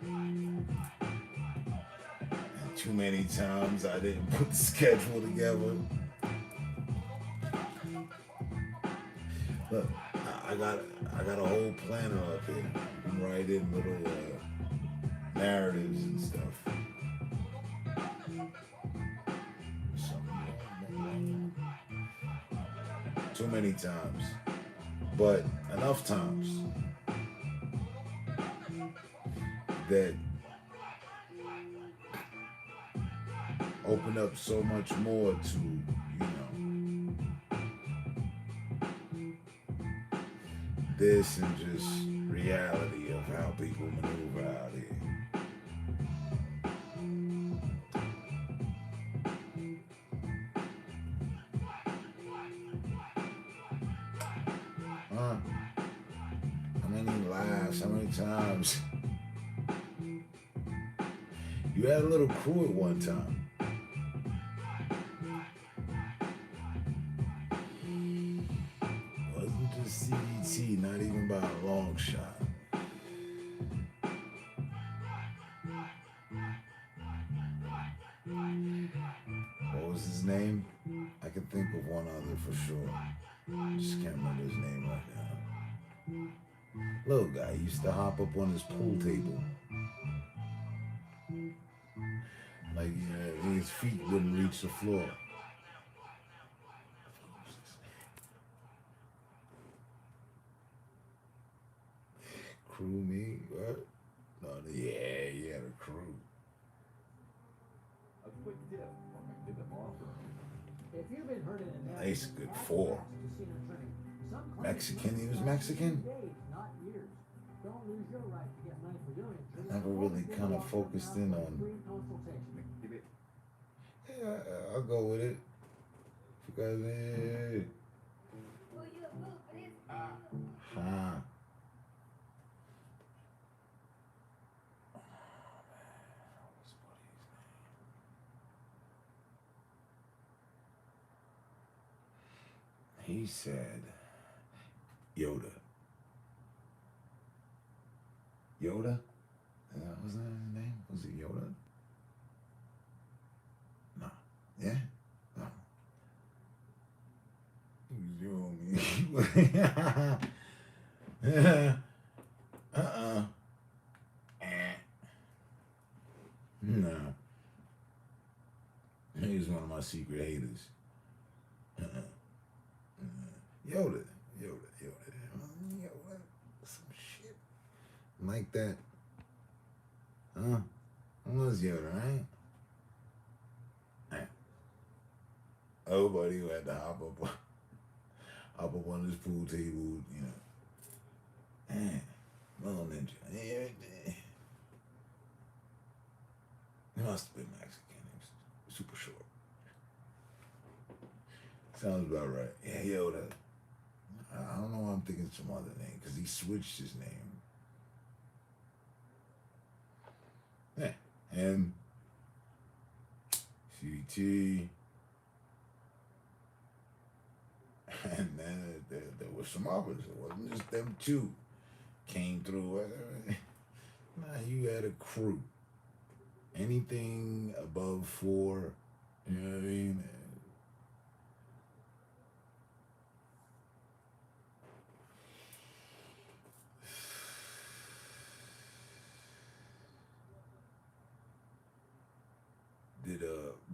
and too many times I didn't put the schedule together. Look, I got a whole planner up here. You can write in little narratives and stuff. Too many times, but enough times that open up so much more to, you know, this and just reality of how people maneuver out here. asked how many times you had a little crew at one time. Wasn't just CDT, not even by a long shot. What was his name? I can think of one other for sure. Just can't remember his name right now. Little guy used to hop up on his pool table. Like, his feet wouldn't reach the floor. Crew me? What? No, yeah, he had a crew. A quick tip from Exhibit Law Firm. If you've been hurting in that, Nice, good four. Mexican, he was Mexican? Not years. Don't lose your right to get money for your insurance. Never really kind of focused in on. Free consultation. Exhibit Yeah, I'll go with it. Because, he said, Yoda. Yoda? Was that his name? Was it Yoda? No. Yeah? No. He was doing me. No. He's one of my secret haters. Yoda. Some shit like that. Huh? What was Yoda, right? Oh, buddy, who had to hop up on this pool table, little ninja. He must have been Mexican. He was super short. Sounds about right. Yeah, Yoda. I don't know why I'm thinking some other name, because he switched his name. Yeah, him, CDT, and then there was some others. It wasn't just them two came through. Nah, you had a crew. Anything above 4, you know what I mean? Did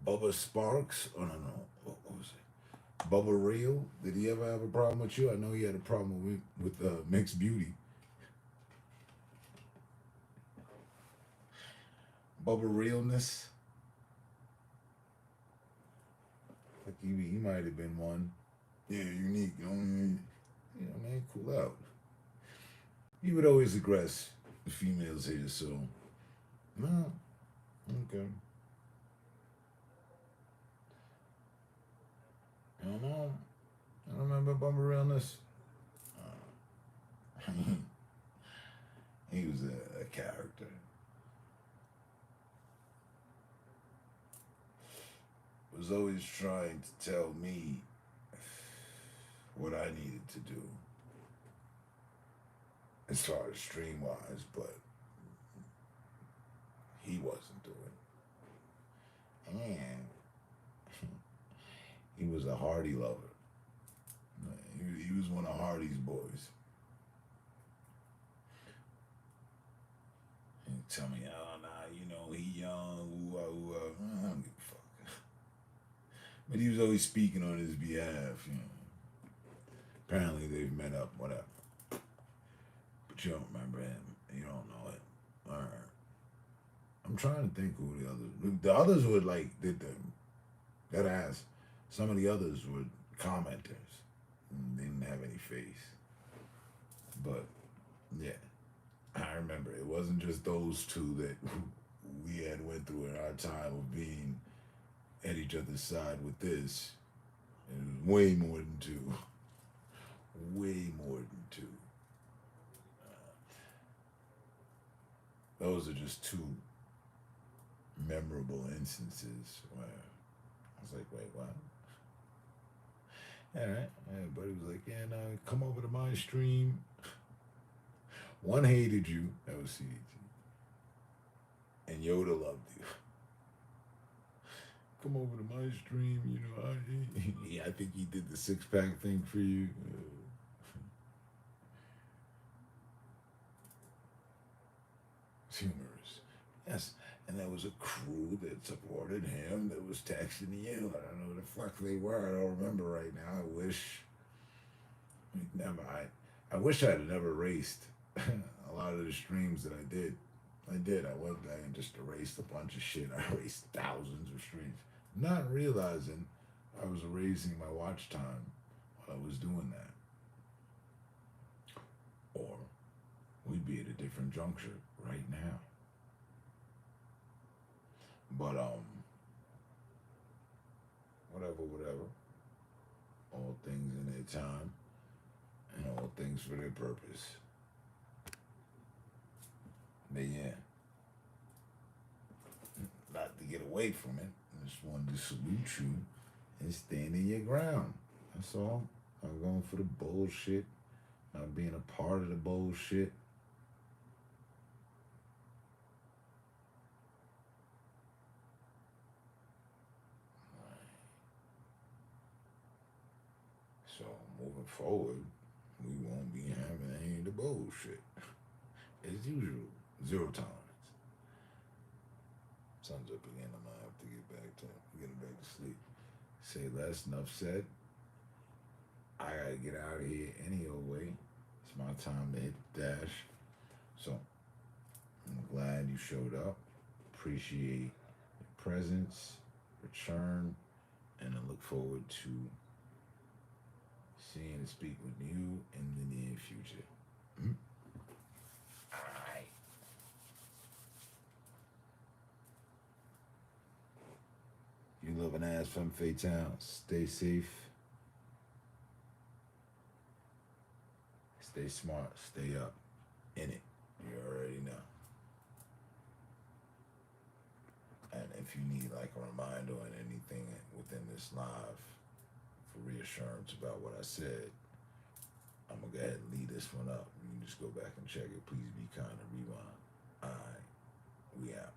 Bubba Sparks? Oh no, what was it? Bubba Real? Did he ever have a problem with you? I know he had a problem with Mixed Beauty. Bubba Realness. Like he might have been one. Yeah, unique. Man, cool out. He would always aggress the females here, so no, okay. I don't know. I don't remember Bubba Realness. He was a character. Was always trying to tell me what I needed to do as far as stream wise, but he wasn't doing it. And he was a Hardy lover. He was one of Hardy's boys. And tell me, oh, nah, he young, ooh, I don't give a fuck. But he was always speaking on his behalf, Apparently they've met up, whatever. But you don't remember him. You don't know it. All right. I'm trying to think who the others were like, did them. That ass. Some of the others were commenters. They didn't have any face. But, yeah. I remember it wasn't just those two that we had went through in our time of being at each other's side with this. It was way more than two. Way more than two. those are just two memorable instances where I was like, wait, what? All right. And buddy was like, yeah, no, come over to my stream. One hated you, that was CDT. And Yoda loved you. Come over to my stream, you know. I think he did the 6-pack thing for you. It's humorous. Yes. And there was a crew that supported him that was texting you. I don't know who the fuck they were. I don't remember right now. I wish I'd never erased a lot of the streams that I did. I went back and just erased a bunch of shit. I erased thousands of streams. Not realizing I was erasing my watch time while I was doing that. Or we'd be at a different juncture right now. But whatever. All things in their time and all things for their purpose. But yeah, not to get away from it. I just wanted to salute you and stand in your ground. That's all. I'm going for the bullshit. Not being a part of the bullshit. So moving forward, we won't be having any of the bullshit. As usual, 0 tolerance. Sun's up again. I'm gonna have to get back to sleep. Say less, enough said. I gotta get out of here any old way. It's my time to hit the dash. So I'm glad you showed up. Appreciate your presence, return, and I look forward to seeing and speak with you in the near future. Alright. You live an ass femme fatale. Stay safe. Stay smart. Stay up. In it. You already know. And if you need like a reminder on anything within this live for reassurance about what I said, I'm gonna go ahead and leave this one up. You can just go back and check it. Please be kind and rewind. Alright, we out.